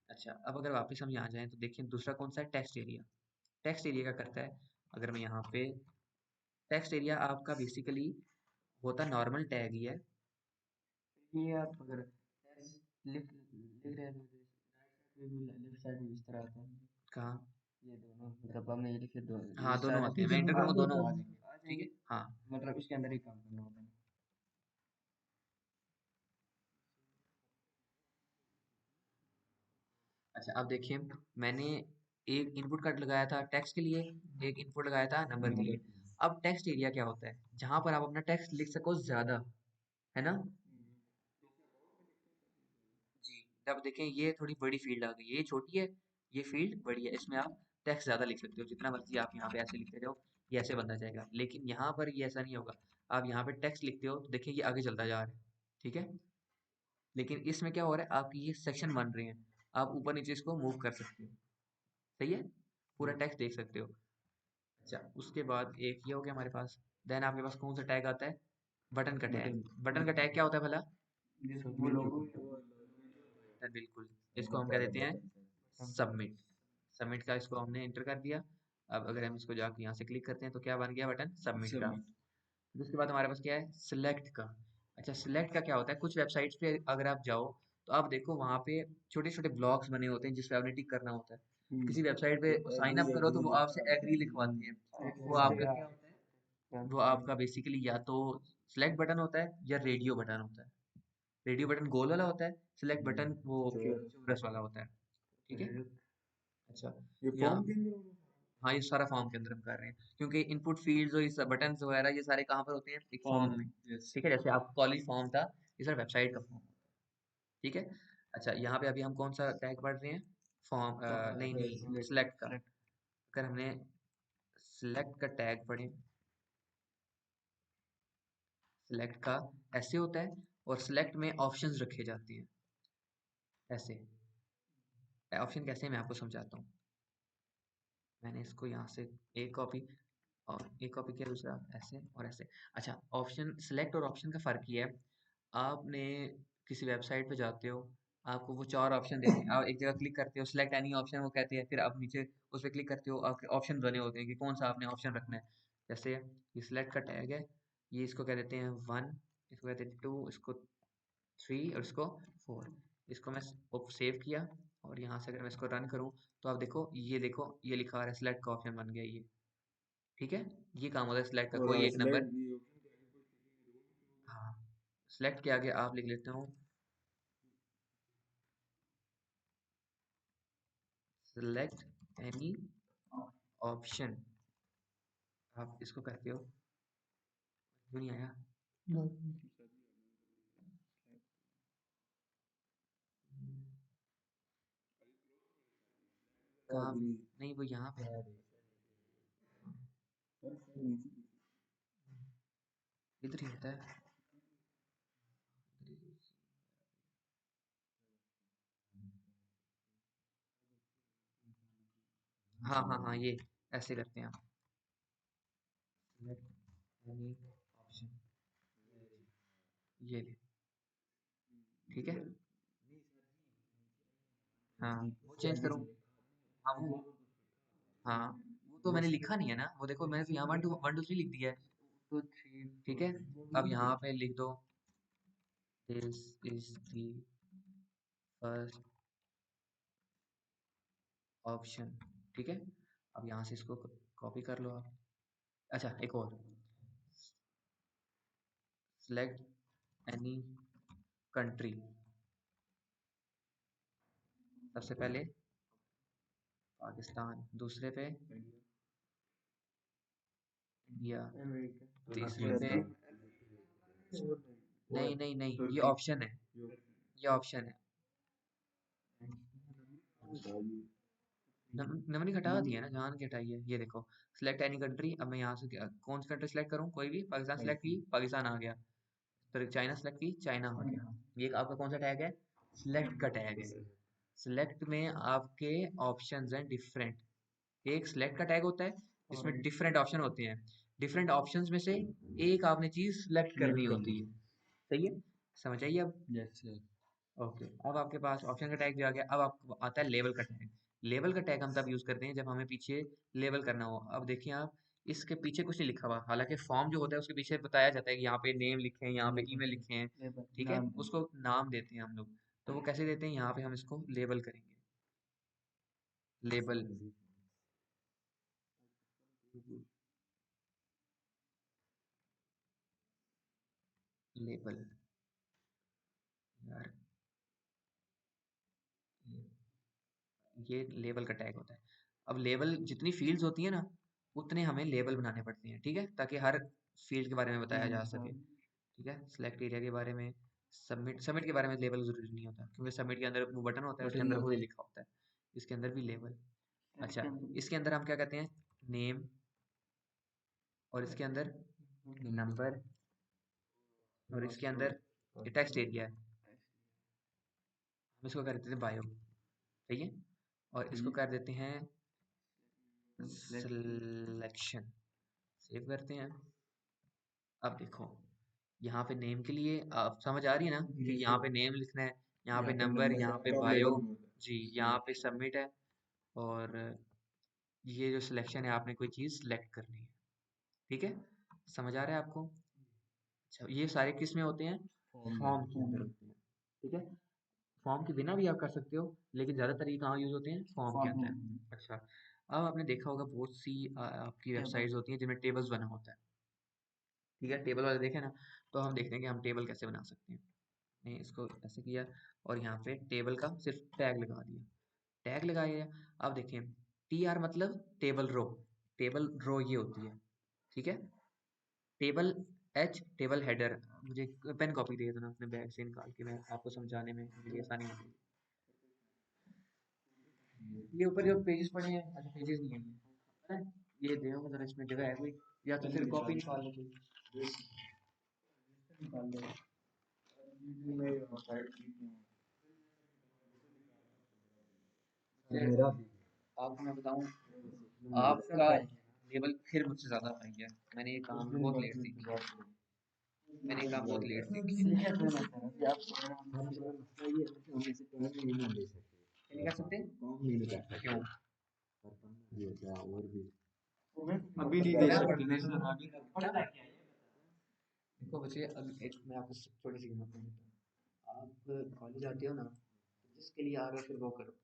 अच्छा, अब अगर वापस हम यहाँ जाएं तो देखिए दूसरा कौन सा है, टेक्स्ट एरिया। टेक्स्ट एरिया क्या करता है, अगर मैं यहाँ पे, टेक्स्ट एरिया आपका बेसिकली होता नॉर्मल टैग ही है। ये आप अगर लिख रहे हैं तो लेफ्ट साइड में इस तरह आता है। कहाँ, ये दोनों मतलब हमने ये लिखे दो, ये हाँ दोनों सारे आते हैं, मैं इंटर करूँगा दोनों आ जाएंगे। आ ठीक जाएंगे। है, हाँ। मतलब इसके अंदर ही काम करना होता है। अच्छा, अब देखिए मैंने एक इनपुट कार्ड लगाया था टेक्स्ट के लिए, एक इनपुट लगाया था नंबर के लिए। अब टेक्स्ट एरिया क्या होता है, जहां पर आप अपना टेक्स्ट लिख सको ज्यादा, है ना। जी, अब देखें ये थोड़ी बड़ी फील्ड आ गई है, ये छोटी है, ये फील्ड बड़ी है। इसमें आप टेक्स्ट ज्यादा लिख सकते हो, जितना मर्जी आप यहाँ पे ऐसे लिखते जाओ, ये ऐसे बनता जाएगा। लेकिन यहाँ पर ये ऐसा नहीं होगा, आप यहाँ पे टेक्स्ट लिखते हो तो देखिए ये आगे चलता जा रहा है। ठीक है, लेकिन इसमें क्या हो रहा है, आपकी ये सेक्शन बन रहे हैं, आप ऊपर नीचे इसको मूव कर सकते हो। सही है, पूरा टेक्स्ट देख सकते हो। अच्छा, उसके बाद एक ये हो गया हमारे पास। देन आपके पास कौन सा टैग आता है, बटन का टैग। बटन का टैग क्या होता है भला, वो लोगों बिल्कुल, इसको हम क्या देते हैं, सबमिट। सबमिट का इसको हमने एंटर कर दिया। अब अगर हम इसको जाके यहाँ से क्लिक करते हैं तो क्या बन गया, बटन सबमिट का। फिर उसके बाद हमारे पास क्या है, सिलेक्ट का। अच्छा, सिलेक्ट का क्या होता है, कुछ वेबसाइट्स पे अगर आप जाओ तो आप देखो वहाँ पे छोटे छोटे ब्लॉक्स बने होते हैं जिस पे आपने टिक करना होता है। किसी वेबसाइट पे साइन अप करो तो वो आपसे एग्री लिखवाते हैं। वो आपका क्या होता है, वो आपका बेसिकली या तो सिलेक्ट बटन होता है या रेडियो बटन होता है। रेडियो बटन गोल वाला होता है, सिलेक्ट बटन वो चौरस वाला होता है। ठीक है। अच्छा, ये या फॉर्म के अंदर हाँ, ये सारा फॉर्म के अंदर हम कर रहे हैं, क्योंकि इनपुट फील्ड्स और ये बटन वगैरह ये सारे कहाँ पर होते हैं, एक फॉर्म में। यस। ठीक है, जैसे आप कॉलेज फॉर्म था, ये सारा वेबसाइट का फॉर्म। ठीक है। अच्छा, यहाँ पे अभी हम कौन सा टैग पढ़ रहे हैं, फॉर्म नहीं नहीं, सिलेक्ट का। अगर हमने सिलेक्ट का टैग पढ़े, सिलेक्ट का ऐसे होता है, और सिलेक्ट में ऑप्शंस रखे जाते हैं ऐसे। ऑप्शन कैसे हैं, मैं आपको समझाता हूँ। मैंने इसको यहाँ से एक कॉपी, और एक कॉपी किया, दूसरा ऐसे और ऐसे। अच्छा, ऑप्शन, सिलेक्ट और ऑप्शन का फ़र्क ये है, आपने किसी वेबसाइट पे जाते हो, आपको वो 4 ऑप्शन देते हैं। आप एक जगह क्लिक करते हो, सिलेक्ट एनी ऑप्शन वो कहते हैं, फिर आप नीचे उस पे क्लिक करते हो, आपके ऑप्शन बने होते हैं कि कौन सा आपने ऑप्शन रखना है। जैसे ये सिलेक्ट का टैग है, ये इसको कह देते हैं 1, इसको कहते हैं 2, इसको 3 और इसको 4। इसको मैं सेव किया और यहाँ से अगर मैं इसको रन करूँ तो आप देखो ये लिखा आ रहा है सिलेक्ट का ऑप्शन बन गया ये। ठीक है, ये काम होता है सिलेक्ट का, कोई एक नंबर। हाँ, सिलेक्ट के आगे आप लिख लेते हो सिलेक्ट एनी ऑप्शन, आप इसको करते हो। क्यों नहीं आया? कहाँ पे? नहीं, वो यहाँ पे है। इधर ही होता है। हाँ हाँ हाँ, ये ऐसे करते हैं आप। सिलेक्ट एनी ऑप्शन, ये ले। ठीक है, हाँ वो चेंज करूँ। हाँ वो, हाँ वो तो मैंने लिखा नहीं है ना, वो देखो मैंने तो यहाँ 1 2 3 लिख दिया है। तो थ्री ठीक है, अब यहाँ पे लिख दो this is the first option. ठीक है, अब यहाँ से इसको कॉपी कर लो आप। अच्छा, एक और, सिलेक्ट एनी कंट्री। सबसे पहले पाकिस्तान, दूसरे पे इंडिया, अमेरिका तीसरे पे, नहीं नहीं नहीं, ये ऑप्शन है, ये ऑप्शन है। नंबर नहीं हटा दिया ना, जान के हटाई है। ये देखो सिलेक्ट एनी कंट्री, अब मैं यहाँ से कौन सी कंट्री सिलेक्ट करूँ, कोई भी। पाकिस्तान सिलेक्ट की, पाकिस्तान आ गया। फिर चाइना सेलेक्ट की, चाइना आ गया। ये आपका कौन सा टैग है? सिलेक्ट का टैग है। सिलेक्ट में आपके ऑप्शंस हैं डिफरेंट। एक सिलेक्ट का टैग होता है जिसमें डिफरेंट ऑप्शन होते हैं। डिफरेंट ऑप्शंस में से एक आपने चीज सिलेक्ट करनी होती है। सही है, समझ आइए अब? Yes sir. ओके, अब आपके पास ऑप्शन का टैग भी आ गया। अब आपको आता है लेवल का टैग। लेवल का टैग हम तब यूज करते हैं जब हमें पीछे लेवल करना हो। अब देखिए आप, इसके पीछे कुछ नहीं लिखा हुआ, हालांकि फॉर्म जो होता है उसके पीछे बताया जाता है कि यहाँ पे नेम लिखे हैं, यहाँ पे ईमेल लिखे हैं। लेबर ठीक है, नाम उसको नाम देते हैं हम लोग। तो वो कैसे देते हैं, यहाँ पे हम इसको लेबल करेंगे। लेबल, लेबल, यार ये लेबल का टैग होता है। अब लेबल जितनी फील्ड्स होती है ना, उतने हमें लेबल बनाने पड़ते हैं। ठीक है, ताकि हर फील्ड के बारे में बताया जा सके। ठीक है, सिलेक्ट एरिया के बारे में, सबमिट, सबमिट के बारे में लेबल जरूरी नहीं होता, क्योंकि सबमिट के अंदर वो बटन होता है, उसके अंदर खुद ही लिखा होता है। इसके अंदर भी लेबल। अच्छा, इसके अंदर हम क्या कहते हैं, नेम, और इसके अंदर नंबर, और इसके अंदर ये टेक्स्ट एरिया है, हम इसको कर देते हैं बायो। सही है, और इसको कर देते हैं सिलेक्शन। सेव करते हैं। अब देखो, यहाँ पे नेम के लिए आप समझ आ रही है ना कि यहाँ पे नेम लिखना है, यहाँ पे नंबर, यहाँ पे बायो। जी, यहाँ पे सबमिट है, और ये जो सिलेक्शन है, आपने कोई चीज़ सिलेक्ट करनी है। ठीक है, समझ आ रहा है आपको? अच्छा, ये सारे किस में होते हैं? फॉर्म के अंदर होते हैं। ठीक है, फॉर्म के बिना भी आप कर सकते हो, लेकिन ज़्यादातर ये कहाँ यूज होते हैं? फॉर्म के अंदर। अच्छा, अब आपने देखा होगा बहुत सी आपकी वेबसाइट्स होती हैं जिनमें टेबल्स बना होता है। ठीक है, टेबल वाले देखे ना, तो हम देखते हैं कि हम टेबल कैसे बना सकते हैं। ने इसको ऐसे किया, और यहाँ पे टेबल का सिर्फ टैग लगा दिया। टैग लगाया, अब देखिए, टी आर मतलब टेबल रो। टेबल रो ये होती है। ठीक है, टेबल एच टेबल हेडर। मुझे पेन कॉपी दे दो ना अपने बैग से निकाल के, मैं आपको समझाने में मेरी आसानी होगी। ये ऊपर जो पेजेस पड़े हैं, अच्छा पेजेस नहीं है ये, पता है? ये देखो जरा, इसमें जगह है कोई, या तो फिर कॉपी निकाल लो कोई। फिर आपको मैं बताऊं, आपका लेवल फिर मुझसे ज्यादा हाई है। मैंने ये काम बहुत लेट सीखा। मैंने काम बहुत लेट से ठीक किया। है तो ना सर अभी आप हमारा मसला ये है कि हम इसे काम नहीं ना ले सकते, नहीं कर सकते? काम नहीं कर सकते क्यों? पर पढ़ना भी होता है और भी अभी नहीं दे पढ़ना सकते पड़ता ना है सर ना। अभी पढ़ना क्या है? देखो बच्चे, अब एक मैं आपको छोटी सी बात देता हूँ। आप कॉलेज आते हो ना, तो जिसके लिए आ रहे हो फिर वो करो।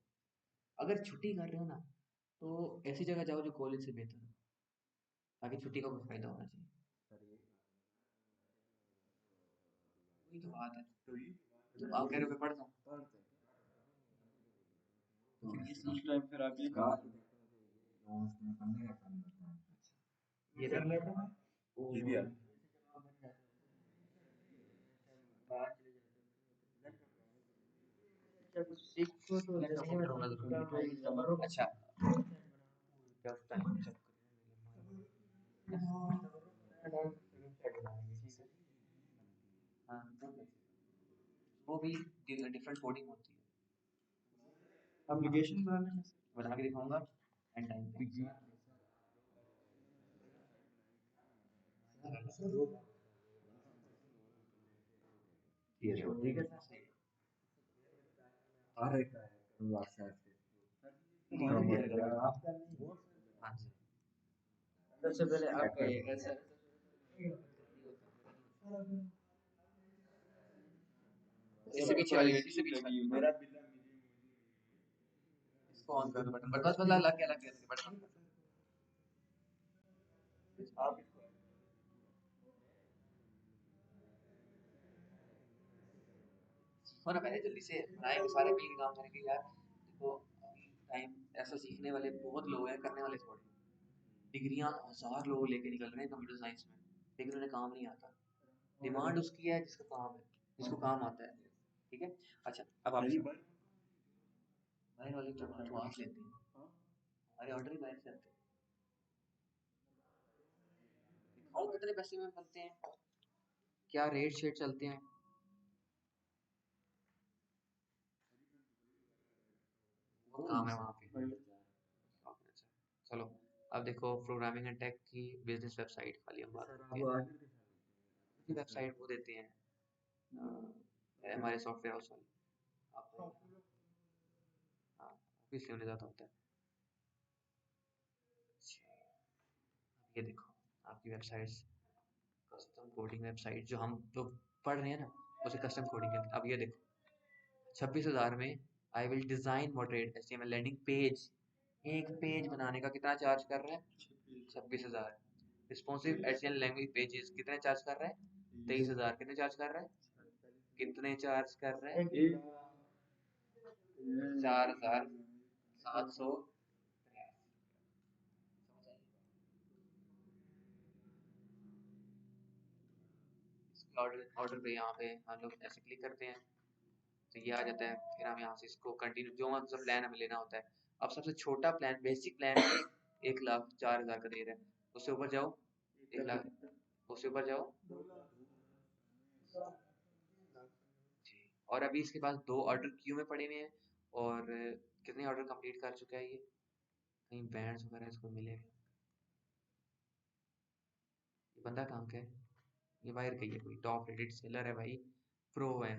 अगर छुट्टी कर रहे हो ना, तो ऐसी जगह जाओ जो कॉलेज से बेहतर हो, ताकि छुट्टी का कोई फायदा होना चाहिए। वही तो बात है। तो आप कह रहे हो मैं पढ़ता हूँ, तो फिर ये उस सीख। टाइम फिर आप ये काम ये कर लेते हैं। ओ, सीखो तो लैपटॉप नहीं कंप्यूटर होना जरूरी है। मतलब अच्छा, जब टाइम चेक हाँ, वो भी डिफरेंट कोडिंग होती है। एप्लीकेशन बनाने में बना के दिखाऊंगा एंड टाइम पे। ठीक है सर आ रहा है व्हाट्सएप पे हाँ जी। सबसे पहले आपका ये ऐसा इससे पीछे वाली, इससे पीछे वाली मेरा इसको ऑन कर दो बटन, बस बस लग गया बटन ऑन कर दो। आप सीखो ना पहले जल्दी से, बनाएंगे सारे मिलके काम करेंगे यार। देखो अभी टाइम, ऐसा सीखने वाले बहुत लोग हैं, करने वाले थोड़े हैं। डिग्रियां हजार लोग लेके निकल रहे हैं कंप्यूटर साइंस में, लेकिन उन्हें काम नहीं आता। डिमांड उसकी है जिसका काम है, जिसको काम आता है। ठीक है। अच्छा, अब आप बाहर वाले तो आप लेते हैं, हमारे ऑर्डर ही बाहर से आते हैं। दिखाओ कितने पैसे में बनते हैं, क्या रेट शेट चलते हैं। बहुत काम है वहाँ पे। अच्छा, चलो। अब देखो प्रोग्रामिंग एंड टेक की बिजनेस वेबसाइट वाली हम बात करते हैं। उनकी वेबसाइट वो देते हैं हमारे सॉफ्टवेयर हाउस वाले। आप हाँ, ऑफिस होने ज़्यादा होता है। अच्छा, अब ये देखो आपकी वेबसाइट्स, कस्टम कोडिंग वेबसाइट जो हम लोग पढ़ रहे हैं ना, उसे कस्टम कोडिंग है। अब ये देखो 26,000 में I will design moderate HTML landing page. एक पेज बनाने का कितना चार्ज कर रहा है? 26,000। रिस्पॉन्सिव HTML लैंग्वेज पेजेस कितने चार्ज कर रहा है? 23,000। कितने चार्ज कर रहा है? कितने चार्ज कर रहा है? 4,700। ऑर्डर ऑर्डर पे यहाँ पे हम लोग ऐसे क्लिक करते हैं, तो ये आ जाता है। फिर हम यहाँ से इसको कंटिन्यू, जो हम सा प्लान हमें लेना होता है। अब सबसे छोटा प्लान, बेसिक प्लान 1,04,000 का दे रहा है। उससे ऊपर जाओ 1 लाख, उससे ऊपर जाओ जी। और अभी इसके पास 2 ऑर्डर क्यू में पड़े हुए हैं, और कितने ऑर्डर कंप्लीट कर चुका है ये? कहीं बैंड्स वगैरह इसको मिले? ये बंदा कहाँ का है? ये बाहर का ही है, कोई टॉप रेटेड सेलर है भाई, प्रो है।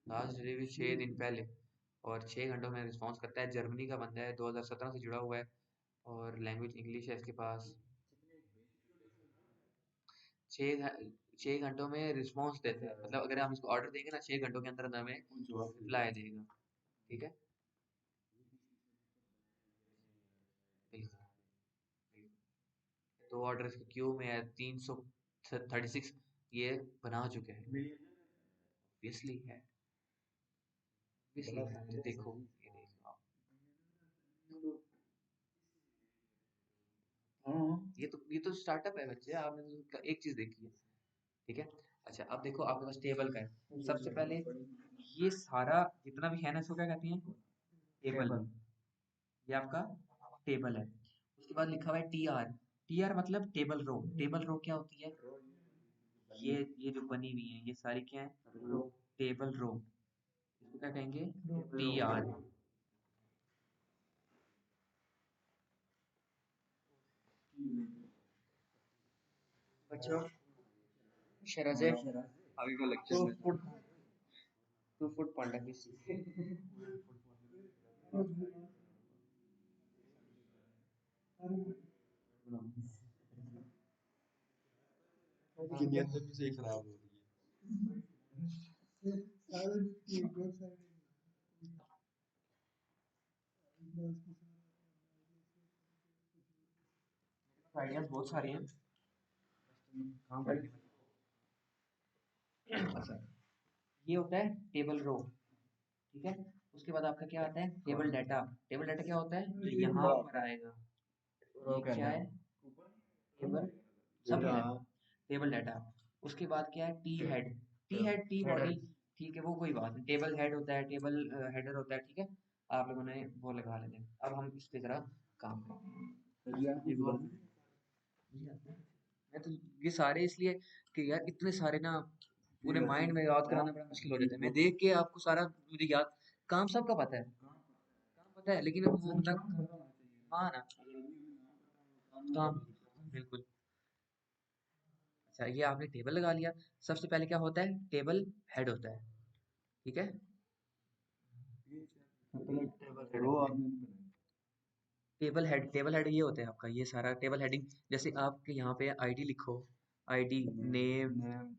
लास्ट डिलीवरी 6 दिन पहले, और 6 घंटों में रिस्पॉन्स करता है। जर्मनी का बंदा है, 2017 से जुड़ा हुआ है, और लैंग्वेज इंग्लिश है इसके पास। 6 घंटों में रिस्पॉन्स देता है, मतलब अगर हम इसको ऑर्डर देंगे ना, 6 घंटों के अंदर अंदर हमें रिप्लाई देगा। ठीक है। बिल्कुल, बिल्कुल। 2 ऑर्डर इसके क्यू में है, 336 ये बना चुके हैं। ऑब्वियसली है, ऑब्वियसली है। तो देखो, ये देखो आप, ये तो स्टार्टअप है बच्चे, आपने तो एक चीज देखी है। ठीक है। अच्छा, अब देखो आपके पास टेबल का है। सबसे पहले ये सारा जितना भी है ना, इसको क्या कहते हैं? टेबल। ये आपका टेबल है। उसके बाद लिखा हुआ है TR। TR मतलब टेबल रो। टेबल रो क्या होती है? ये जो बनी हुई है ये सारी क्या है? Table row. इसको क्या कहेंगे? TR। बच्चों शरा से आगे का लेक्चर टू में फुट 2 फुट पढ़ना किसी की नीयत तो मुझे खराब हो रही आइडियाज बहुत सारे हैं काम करने में। अच्छा, ये होता है टेबल रो, ठीक है। उसके बाद आपका क्या आता है टेबल डाटा। टेबल डाटा क्या होता है, ये यहाँ पर आएगा। ये क्या है टेबल, सब है टेबल डाटा। उसके बाद क्या है T head, T head T body, ठीक है वो कोई बात नहीं। टेबल हेड होता है, टेबल हेडर होता है, ठीक है। आप लोगों ने वो लगा लेते हैं। अब हम इसकी तरह काम करते हैं। मैं तो ये सारे इसलिए कि यार इतने सारे ना पूरे माइंड में याद कराना बड़ा मुश्किल हो जाता है। मैं देख के आपको सारा मुझे याद, काम सबका पता है, काम पता है, लेकिन वो बंदा, हाँ ना, काम बिल्कुल। अच्छा, ये आपने टेबल लगा लिया। सबसे पहले क्या होता है टेबल हेड होता है, ठीक है। टेबल हेड ये होता है आपका, ये सारा टेबल हेडिंग। जैसे आपके यहाँ पे आईडी लिखो, आईडी, नेम,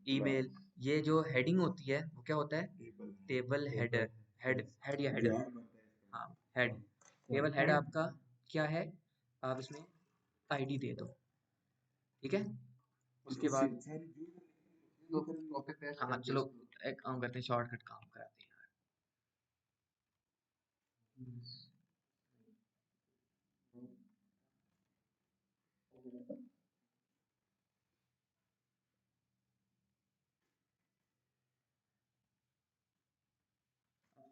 ईमेल, ये जो हेडिंग होती है वो क्या होता है टेबल हेडर। हेड हेड या हेडर, हाँ हेड। टेबल हेड आपका क्या है, आप इसमें आईडी दे दो, ठीक है। उसके बाद तो टॉपिक पे, हाँ चलो एक काम करते हैं, शॉर्टकट काम कराते हैं।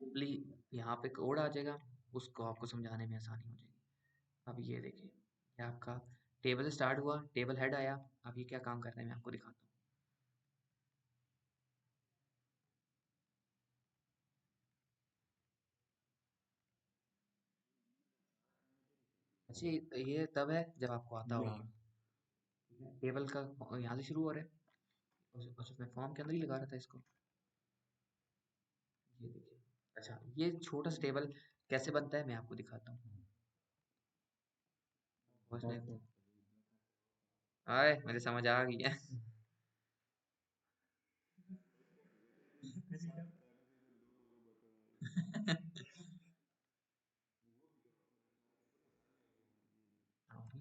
सिंपली यहाँ पे कोड आ जाएगा, उसको आपको समझाने में आसानी हो जाएगी। अब ये देखिए, ये आपका टेबल स्टार्ट हुआ, टेबल हेड आया। अब ये क्या काम कर रहे हैं मैं आपको दिखाता हूँ। अच्छा, ये तब है जब आपको आता होगा, ठीक है। टेबल का यहाँ से शुरू हो रहा है, उसमें फॉर्म के अंदर ही लगा रहा था इसको, ये देखिए। अच्छा, ये छोटा सा टेबल कैसे बनता है मैं आपको दिखाता हूँ। उसने आए, मुझे समझ आ गई है।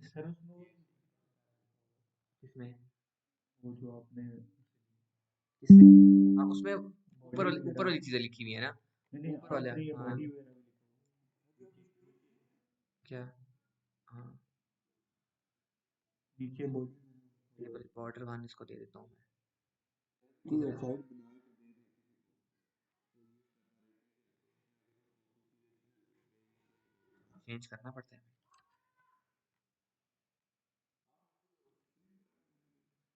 सर इसमें किससे, हाँ उसमें ऊपर वाली चीजें लिखी हुई है ना, ऊपर वाले, हाँ क्या, हाँ टेबल बॉर्डर वन इसको दे देता हूँ मैं, चेंज करना पड़ता है।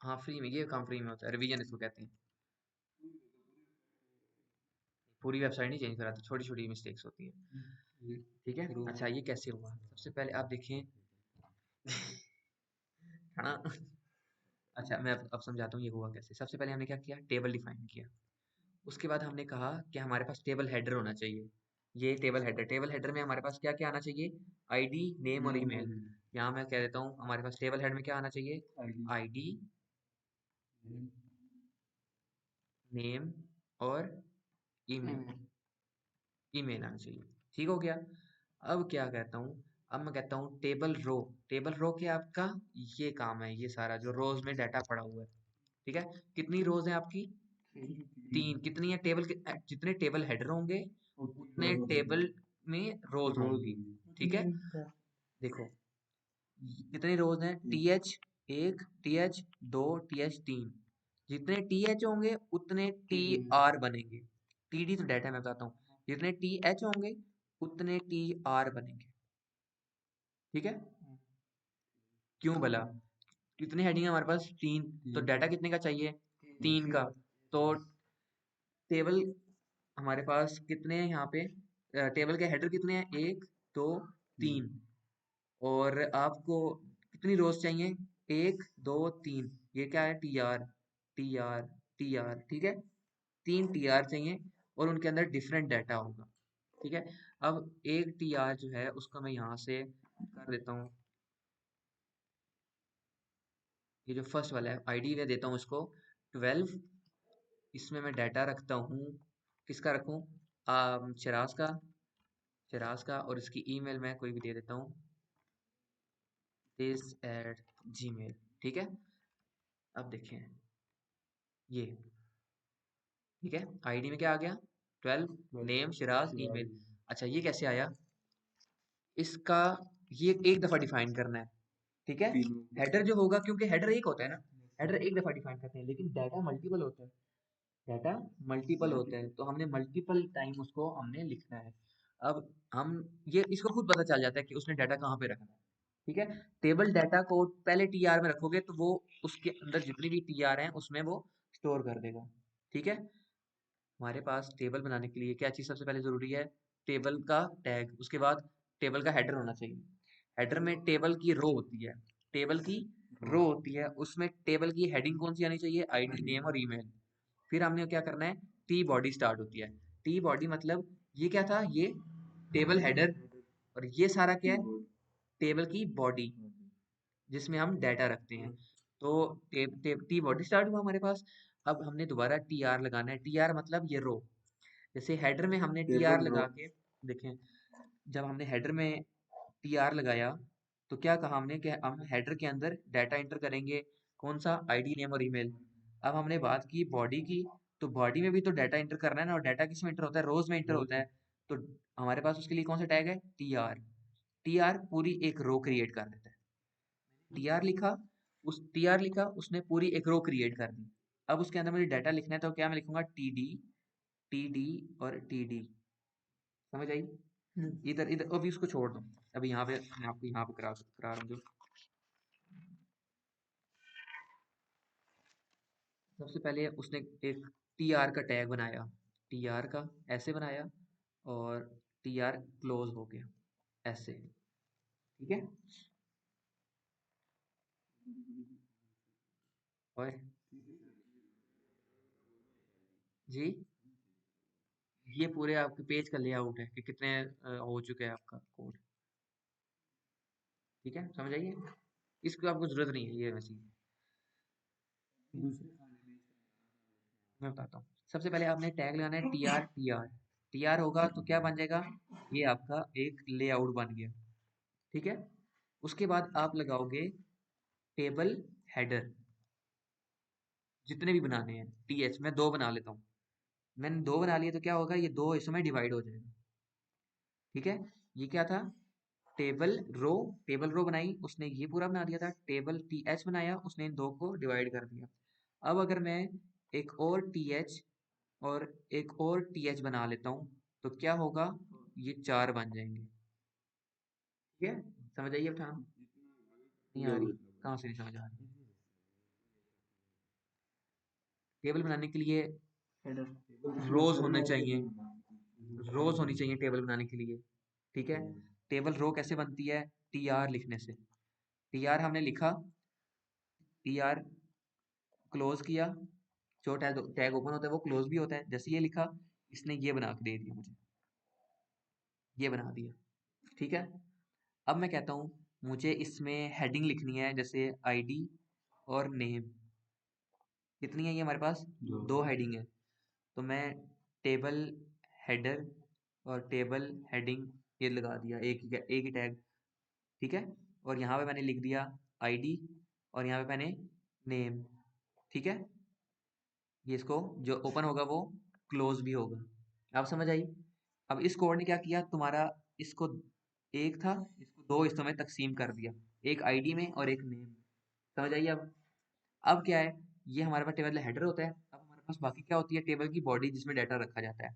हाँ फ्री में, ये काम फ्री में होता है, रिवीजन इसको कहते हैं। पूरी वेबसाइट नहीं चेंज कराता, छोटी छोटी मिस्टेक्स होती हैं, ठीक है। अच्छा, ये कैसे हुआ, सबसे पहले आप देखें। हाँ, अच्छा मैं अब समझाता हूँ ये हुआ कैसे। सबसे पहले हमने क्या किया, टेबल डिफाइन किया। उसके बाद हमने कहा कि हमारे पास टेबल हेडर होना चाहिए। ये टेबल हेडर, टेबल हेडर में हमारे पास क्या क्या आना चाहिए, आईडी, नेम और ईमेल। यहाँ मैं कह देता हूँ हमारे पास टेबल हेड में क्या आना चाहिए, आईडी, नेम और ईमेल, ईमेल आना चाहिए, ठीक हो गया। अब क्या कहता हूँ, अब मैं कहता हूँ टेबल रो। टेबल रो के आपका ये काम है, ये सारा जो रोज में डाटा पड़ा हुआ है, ठीक है। कितनी रोज है आपकी, तीन। कितनी है टेबल के, जितने टेबल हेडर होंगे उतने टेबल में रोज होंगी, ठीक है। देखो कितनी रोज हैं, टी एच एक, टी एच दो, टी एच तीन। जितने टी एच होंगे उतने टी आर बनेंगे। टी डी तो डाटा मैं बताता हूँ, जितने टी एच होंगे उतने टी आर बनेंगे, ठीक है। क्यों भला, कितनी हेडिंग है हमारे पास, तीन, तो डाटा कितने का चाहिए, तीन का। तो टेबल हमारे पास कितने हैं यहाँ पे, टेबल के हेडर कितने हैं, एक, दो, तीन। और आपको कितनी रोज चाहिए, 1 2 3, ये क्या है, T R T R T R, ठीक है, 3 टी आर चाहिए और उनके अंदर डिफरेंट डाटा होगा, ठीक है। अब एक टी आर जो है उसको मैं यहाँ से कर देता हूँ, ये जो फर्स्ट वाला है आईडी में देता हूँ इसको 12, इसमें मैं डाटा रखता हूँ, किसका रखूँ, चिराज का, चिराज का, और इसकी ईमेल मैं कोई भी दे देता हूँ, this@gmail, ठीक है। अब देखें ये, ठीक है, आईडी में क्या आ गया, 12, नेम शिराज, ईमेल। अच्छा ये कैसे आया, इसका ये एक दफा डिफाइन करना है, ठीक है। हेडर जो होगा, क्योंकि हेडर एक होता है ना, हेडर एक दफा डिफाइन करते हैं, लेकिन डाटा मल्टीपल होता है, डाटा मल्टीपल होता है, तो हमने मल्टीपल टाइम उसको हमने लिखना है। अब हम ये इसको खुद पता चल जाता है कि उसने डाटा कहाँ पे रखना है, ठीक है। टेबल डाटा को पहले टीआर में रखोगे तो वो उसके अंदर जितनी भी टीआर हैं उसमें वो स्टोर कर देगा, ठीक है। हमारे पास टेबल बनाने के लिए क्या चीज़ सबसे पहले ज़रूरी है, टेबल का टैग, उसके बाद टेबल का हेडर होना चाहिए। हेडर में टेबल की रो होती है, टेबल की रो होती है, उसमें टेबल की हेडिंग कौन सी आनी चाहिए, आईडी, नेम और ईमेल। फिर हमने क्या करना है, टी बॉडी स्टार्ट होती है, टी बॉडी मतलब ये क्या था, ये टेबल हेडर, और ये सारा क्या है, टेबल की बॉडी जिसमें हम डाटा रखते हैं। तो टी बॉडी स्टार्ट हुआ हमारे पास। अब हमने दोबारा टी आर लगाना है, टी आर मतलब ये रो, जैसे हेडर में हमने टी आर लगा के, देखें जब हमने हेडर में टी आर लगाया तो क्या कहा हमने कि हम हेडर के अंदर डाटा एंटर करेंगे, कौन सा, आईडी, नेम और ईमेल। अब हमने बात की बॉडी की, तो बॉडी में भी तो डाटा एंटर करना है ना, और डाटा किस में एंटर होता है, रोज में एंटर होता है। तो हमारे पास उसके लिए कौन सा टैग है, टी आर, टी आर पूरी एक रो क्रिएट कर देता है, टी आर लिखा, उस टी आर लिखा, उसने पूरी एक रो क्रिएट कर दी। अब उसके अंदर मुझे डाटा लिखना है तो क्या मैं लिखूंगा, टी डी और टी डी, समझ आई। इधर इधर अभी उसको छोड़ दो, अभी यहाँ पे मैं आपको यहाँ पे करा रहा हूँ जो, सबसे पहले उसने एक टी आर का टैग बनाया, टी आर का ऐसे बनाया, और टी आर क्लोज हो गया ऐसे, ठीक है। और जी, ये पूरे आपके पेज का लेआउट है कि कितने हो चुके हैं आपका कोड, ठीक है, समझ आइए, इसको आपको जरूरत नहीं है ये वैसी, मैं बताता हूँ। सबसे पहले आपने टैग लगाना है T R, T R, T R होगा तो क्या बन जाएगा, ये आपका एक लेआउट बन गया, ठीक है। उसके बाद आप लगाओगे टेबल हेडर, जितने भी बनाने हैं, टी एच मैं 2 बना लेता हूँ, मैंने 2 बना लिए तो क्या होगा, ये 2 हिस्सों में डिवाइड हो जाएगा, ठीक है। ये क्या था, टेबल रो, टेबल रो बनाई उसने, ये पूरा बना दिया था, टेबल टी एच बनाया उसने, इन 2 को डिवाइड कर दिया। अब अगर मैं एक और टी एच और एक और टी एच बना लेता हूँ तो क्या होगा, ये 4 बन जाएंगे, ठीक है। समझ आइए, अब था नहीं आ रही, कहाँ से नहीं समझ आ रही, टेबल बनाने के लिए रोज होने चाहिए, रोज होनी चाहिए टेबल बनाने के लिए, ठीक है। टेबल रो कैसे बनती है, टी आर लिखने से, टी आर हमने लिखा, टी आर क्लोज किया, जो टैग टैग ओपन होता है वो क्लोज भी होता है, जैसे ये लिखा, इसने ये बना के दे दिया मुझे, ये बना दिया, ठीक है। अब मैं कहता हूँ मुझे इसमें हेडिंग लिखनी है, जैसे आईडी और नेम, कितनी है ये हमारे पास, 2 हेडिंग है, तो मैं टेबल हेडर और टेबल हेडिंग ये लगा दिया, एक ही टैग, ठीक है। और यहाँ पे मैंने लिख दिया आईडी, और यहाँ पे मैंने नेम, ठीक है। ये इसको जो ओपन होगा वो क्लोज भी होगा, आप समझ आई। अब इस कोड ने क्या किया, तुम्हारा इसको एक था, इसको 2 हिस्सों में तकसीम कर दिया, एक आईडी में और एक नेम, समझ आइए। अब क्या है, ये हमारे पास टेबल हेडर होता है, अब हमारे पास बाकी क्या होती है, टेबल की बॉडी जिसमें डाटा रखा जाता है।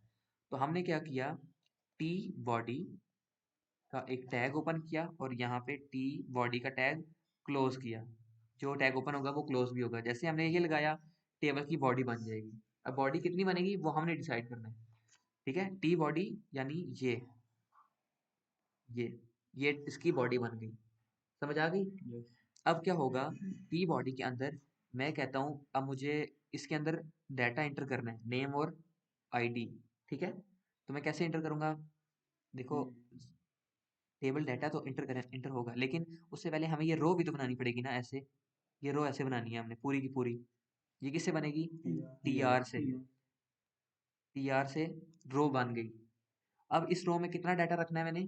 तो हमने क्या किया, टी बॉडी का एक टैग ओपन किया, और यहाँ पे टी बॉडी का टैग क्लोज किया, जो टैग ओपन होगा वो क्लोज भी होगा, जैसे हमने ये लगाया टेबल की बॉडी बन जाएगी। अब बॉडी कितनी बनेगी वो हमने डिसाइड करना है, ठीक है। टी बॉडी यानी ये ये इसकी बॉडी बन गई, समझ आ गई। अब क्या होगा, टी बॉडी के अंदर मैं कहता हूँ अब मुझे इसके अंदर डाटा एंटर करना है, नेम और आईडी। ठीक है, तो मैं कैसे एंटर करूंगा? देखो, टेबल डाटा तो एंटर होगा, लेकिन उससे पहले हमें ये रो भी तो बनानी पड़ेगी ना, ऐसे। ये रो ऐसे बनानी है हमने पूरी की पूरी। ये किससे बनेगी? टी आर से। टी आर से रो बन गई। अब इस रो में कितना डाटा रखना है मैंने?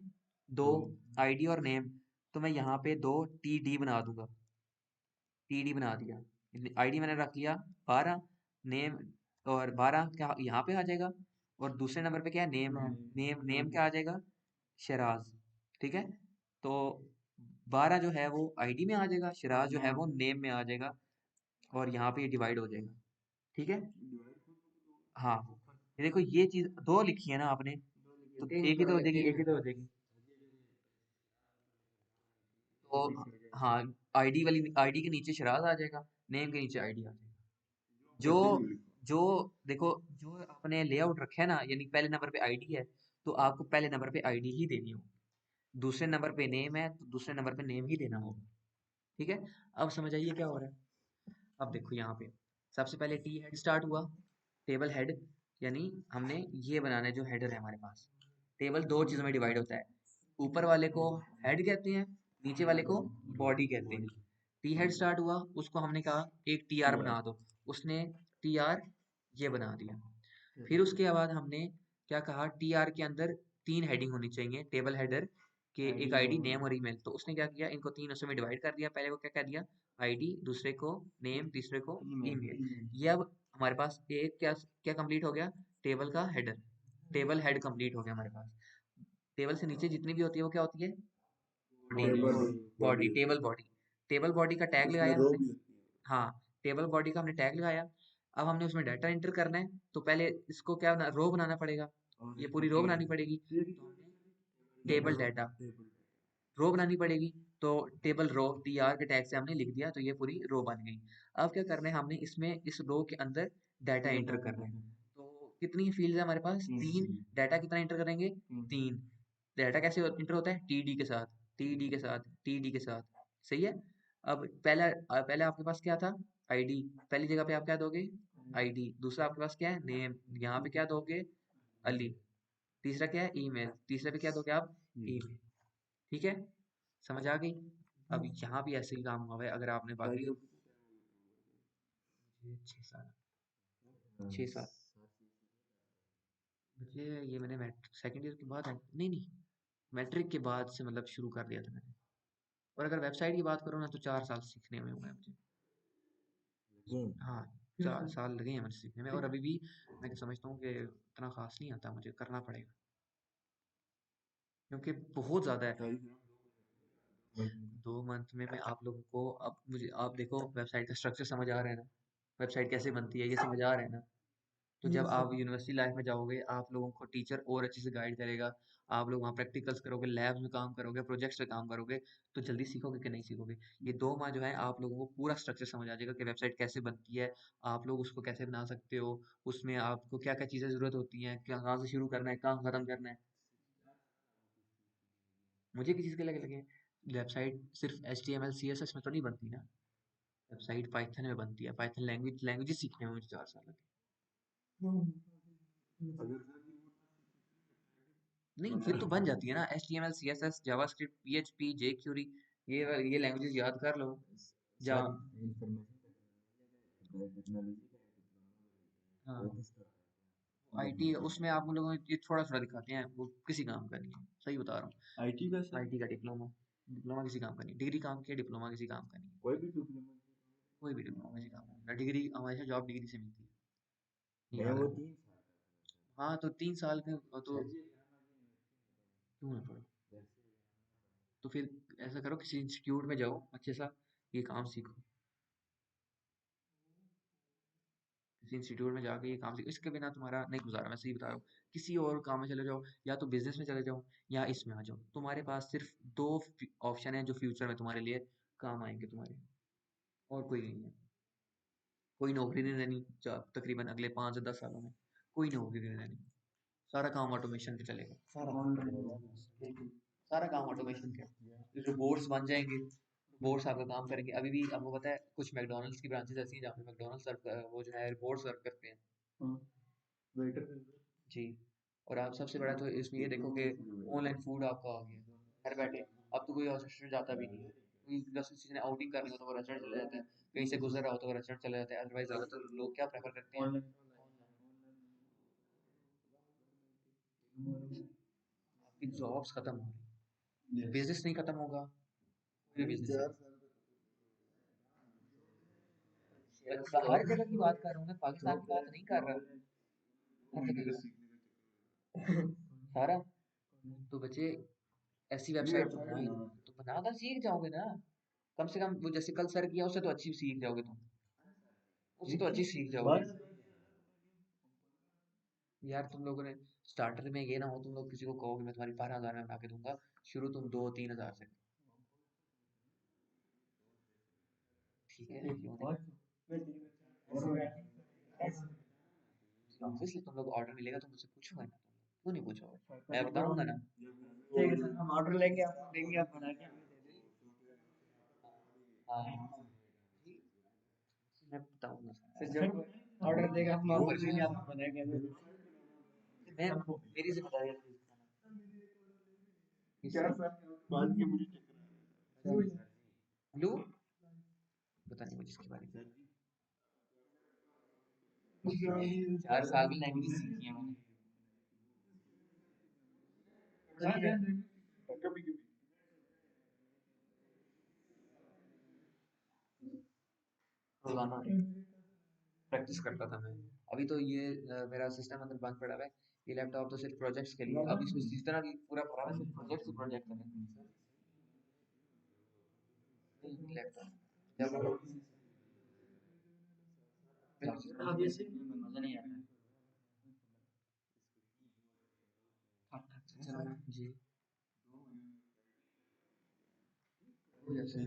दो, आईडी और नेम। तो मैं यहाँ पे दो टी डी बना दूंगा। टी डी बना दिया। आईडी मैंने रख लिया 12, नेम और 12 क्या यहाँ पे आ जाएगा, और दूसरे नंबर पे क्या है? नेम। नेम क्या आ जाएगा? शराज। ठीक है, तो 12 जो है वो आईडी में आ जाएगा, शराज जो है वो नेम में आ जाएगा, और यहाँ पे ये डिवाइड हो जाएगा। ठीक है, हाँ। ये देखो, ये चीज दो लिखी है ना आपने, तो एक ही तो हो जाएगी, एक ही तो हो जाएगी। तो हाँ, आईडी वाली, आईडी के नीचे शराज आ जाएगा, नेम के नीचे आईडी आ जाएगा। जो जो देखो, जो आपने लेआउट रखा है ना, यानी पहले नंबर पे आईडी है, तो आपको पहले नंबर पे आईडी ही देनी होगी। दूसरे नंबर पे नेम है, तो दूसरे नंबर पे नेम ही देना होगा। ठीक है, अब समझ आइए क्या हो रहा है। अब देखो यहाँ पे सबसे पहले टी हेड स्टार्ट हुआ, टेबल हेड, यानी हमने ये बनाना है जो हेडर है हमारे पास। टेबल दो चीजों में डिवाइड होता है, ऊपर वाले को हेड कहते हैं, नीचे वाले को बॉडी कहते हैं। टी हेड स्टार्ट हुआ, उसको हमने कहा एक टी आर बना दो, उसने टी आर ये बना दिया। फिर उसके बाद हमने क्या कहा, टी आर के अंदर तीन हेडिंग होनी चाहिए टेबल हेडर के, एक आईडी, नेम और ईमेल। तो उसने क्या किया, इनको तीन हिस्सों में डिवाइड कर दिया। पहले को क्या कह दिया? आईडी, दूसरे को नेम, तीसरे को ईमेल। ये अब हमारे पास एक क्या क्या कंप्लीट हो गया? टेबल का हेडर, टेबल हेड कंप्लीट हो गया हमारे पास। टेबल से नीचे जितनी भी होती है वो क्या होती है? Body, table body. Table body का टैग लगाया हमने। हाँ, टेबल बॉडी का हमने टैग लगाया। अब हमने उसमें डाटा एंटर करना है, तो पहले इसको क्या रो बनाना पड़ेगा, ये पूरी रो बनानी पड़ेगी। तो हमने टेबल डाटा रो बनानी पड़ेगी, तो टेबल रो टी आर के टैग से हमने लिख दिया, तो ये पूरी रो बन गई। अब क्या करना है, हमने इसमें इस रो के अंदर डाटा एंटर करना है। तो कितनी फील्ड है हमारे पास? तीन। डाटा कितना एंटर करेंगे? तीन। डाटा कैसे एंटर होता है? टी डी के साथ, टी डी के साथ, टी डी के साथ। सही है। अब पहले आपके पास क्या था? आईडी। पहली जगह पे आप क्या दोगे? आईडी। दूसरा आपके पास क्या है? नेम। यहाँ पे क्या दोगे? अली। तीसरा क्या है? ईमेल। तीसरे पे क्या दोगे आप? ईमेल। ठीक है, समझ आ गई। अब यहाँ भी ऐसे ही काम हुआ है, अगर आपने बाकी 6 साल, 6 साल मुझे, ये मैंने मैट्रिक सेकंड ईयर के बाद नहीं नहीं, मैट्रिक के बाद से मतलब शुरू कर दिया था मैंने। और अगर वेबसाइट की बात करूँ ना, तो 4 साल सीखने में हुए हैं मुझे। हाँ, 4 साल लगे हैं मुझे सीखने में, और अभी भी मैं समझता हूँ कि इतना खास नहीं आता, मुझे करना पड़ेगा, क्योंकि बहुत ज़्यादा है। 2 मंथ में मैं आप लोगों को, अब मुझे आप देखो वेबसाइट का स्ट्रक्चर समझ आ रहा है ना, वेबसाइट कैसे बनती है ये समझ आ रहा है ना। तो जब आप यूनिवर्सिटी लाइफ में जाओगे, आप लोगों को टीचर और अच्छे से गाइड करेगा, आप लोग वहाँ प्रैक्टिकल्स करोगे, लैब्स में काम करोगे, प्रोजेक्ट्स पे काम करोगे, तो जल्दी सीखोगे कि नहीं सीखोगे? ये 2 माह जो है आप लोगों को पूरा स्ट्रक्चर समझ आ जाएगा कि वेबसाइट कैसे बनती है, आप लोग उसको कैसे बना सकते हो, उसमें आपको क्या क्या चीज़ें ज़रूरत होती हैं, क्या कहाँ से शुरू करना है, कहाँ ख़त्म करना है। मुझे किस चीज़ के लगे लगे? वेबसाइट सिर्फ HTML CSS में तो नहीं बनती ना, वेबसाइट पाइथन में बनती है। पाइथन लैंग्वेजेस सीखने में मुझे 4 साल लगे। नहीं, फिर तो बन जाती है ना, HTML CSS JavaScript PHP jQuery, ये लैंग्वेजेस याद कर लो। जा हाँ, IT उसमें आप लोगों को ये थोड़ा थोड़ा दिखाते हैं, वो किसी काम का नहीं है, सही बता रहा हूँ। IT का डिप्लोमा, डिप्लोमा किसी काम का नहीं, डिग्री काम की है, डिप्लोमा किसी काम का नहीं है। कोई भी डिप्लोमा किसी काम का नहीं, डिग्री हमारे यहाँ जॉब डिग्री से मिलती है। नहीं याद रखना। हाँ, तो 3 साल के तो क्यों ना पढ़ो? तो फिर ऐसा करो, किसी इंस्टीट्यूट में जाओ, अच्छे सा ये काम सीखो, किसी इंस्टीट्यूट में जाके ये काम सीखो। इसके बिना तुम्हारा नहीं गुजारा, मैं सही बता रहा हूँ। किसी और काम में चले जाओ, या तो बिजनेस में चले जाओ, या इसमें आ जाओ। तुम्हारे पास सिर्फ दो ऑप्शन है जो फ्यूचर में तुम्हारे लिए काम आएंगे तुम्हारे, और कोई नहीं है। कोई नौकरी नहीं रहनी तकरीबन अगले 5 से 10 सालों में, कोई नौकरी नहीं रहनी। सारा काम ऑटोमेशन पे चलेगा, सारा काम, सारा काम ऑटोमेशन के, रोबोट्स बन जाएंगे। बोर्ड्स आपका काम करेंगे। अभी भी आपको पता है कुछ मैकडॉनल्ड्स की ब्रांचेस ऐसी हैं जहाँ पे मैकडॉनल्ड्स सर्व वो जो है बोर्ड सर्व करते हैं। वेटर जी। और आप सबसे बड़ा तो इसमें ये देखो कि ऑनलाइन फूड आपका आ गया घर बैठे। अब तो कोई और रेस्टोरेंट जाता भी नहीं है, कोई बस किसी ने आउटिंग करनी हो तो वो रेस्टोरेंट चला जाता है, कहीं से गुजर रहा हो तो वो रेस्टोरेंट चला जाता है। अदरवाइज ज़्यादातर लोग क्या प्रेफर करते हैं, आपकी जॉब्स खत्म हो रही, बिजनेस नहीं खत्म होगा, कोई बिजनेस हर जगह की बात कर रहा हूँ मैं, पाकिस्तान की बात नहीं कर रहा, हर जगह सारा। तो बच्चे ऐसी वेबसाइट तो बनाओ ही, तो बनाना सीख जाओगे ना, कम से कम वो जैसे कल सर किया उससे तो अच्छी सीख जाओगे तुम, उससे तो अच्छी सीख जाओगे। यार तुम लोगों ने स्टार्टर में ये ना हो तुम लोग किसी को कहो कि मैं तुम्हारी 12,000 में बना के दूंगा, शुरू तुम 2-3 हज़ार से, ठीक है क्यों नहीं? ऑब्वियसली तुम लोग ऑर्डर मिलेगा तो मुझसे पूछोगे ना, तुम लोग क्यों नहीं पूछोगे, मैं बताऊंगा ना। ठीक है सर, हम ऑर्डर लेंगे, आपको देंगे, आप बना के हमें दे देंगे। हाँ जी, मैं बताऊंगा सर, जब ऑर्डर देगा हम आपको देंगे, आप बना के हमें दे देंगे। मैं मेरी जिम्मेदारी है क्या सर, बात की मुझे ब्लू पता नहीं मुझे इसके बारे में, 4 साल की लैंग्वेज सीखी है मैंने। रोजाना प्रैक्टिस करता था मैं। अभी तो ये मेरा सिस्टम अंदर बंद पड़ा हुआ है, ये लैपटॉप तो सिर्फ प्रोजेक्ट्स के लिए, अब इसमें जितना भी पूरा भरा हुआ है सिर्फ प्रोजेक्ट्स ही प्रोजेक्ट करेंगे लैपटॉप जब अब ये सीखने में मजा नहीं आता है। जी हो जाता है।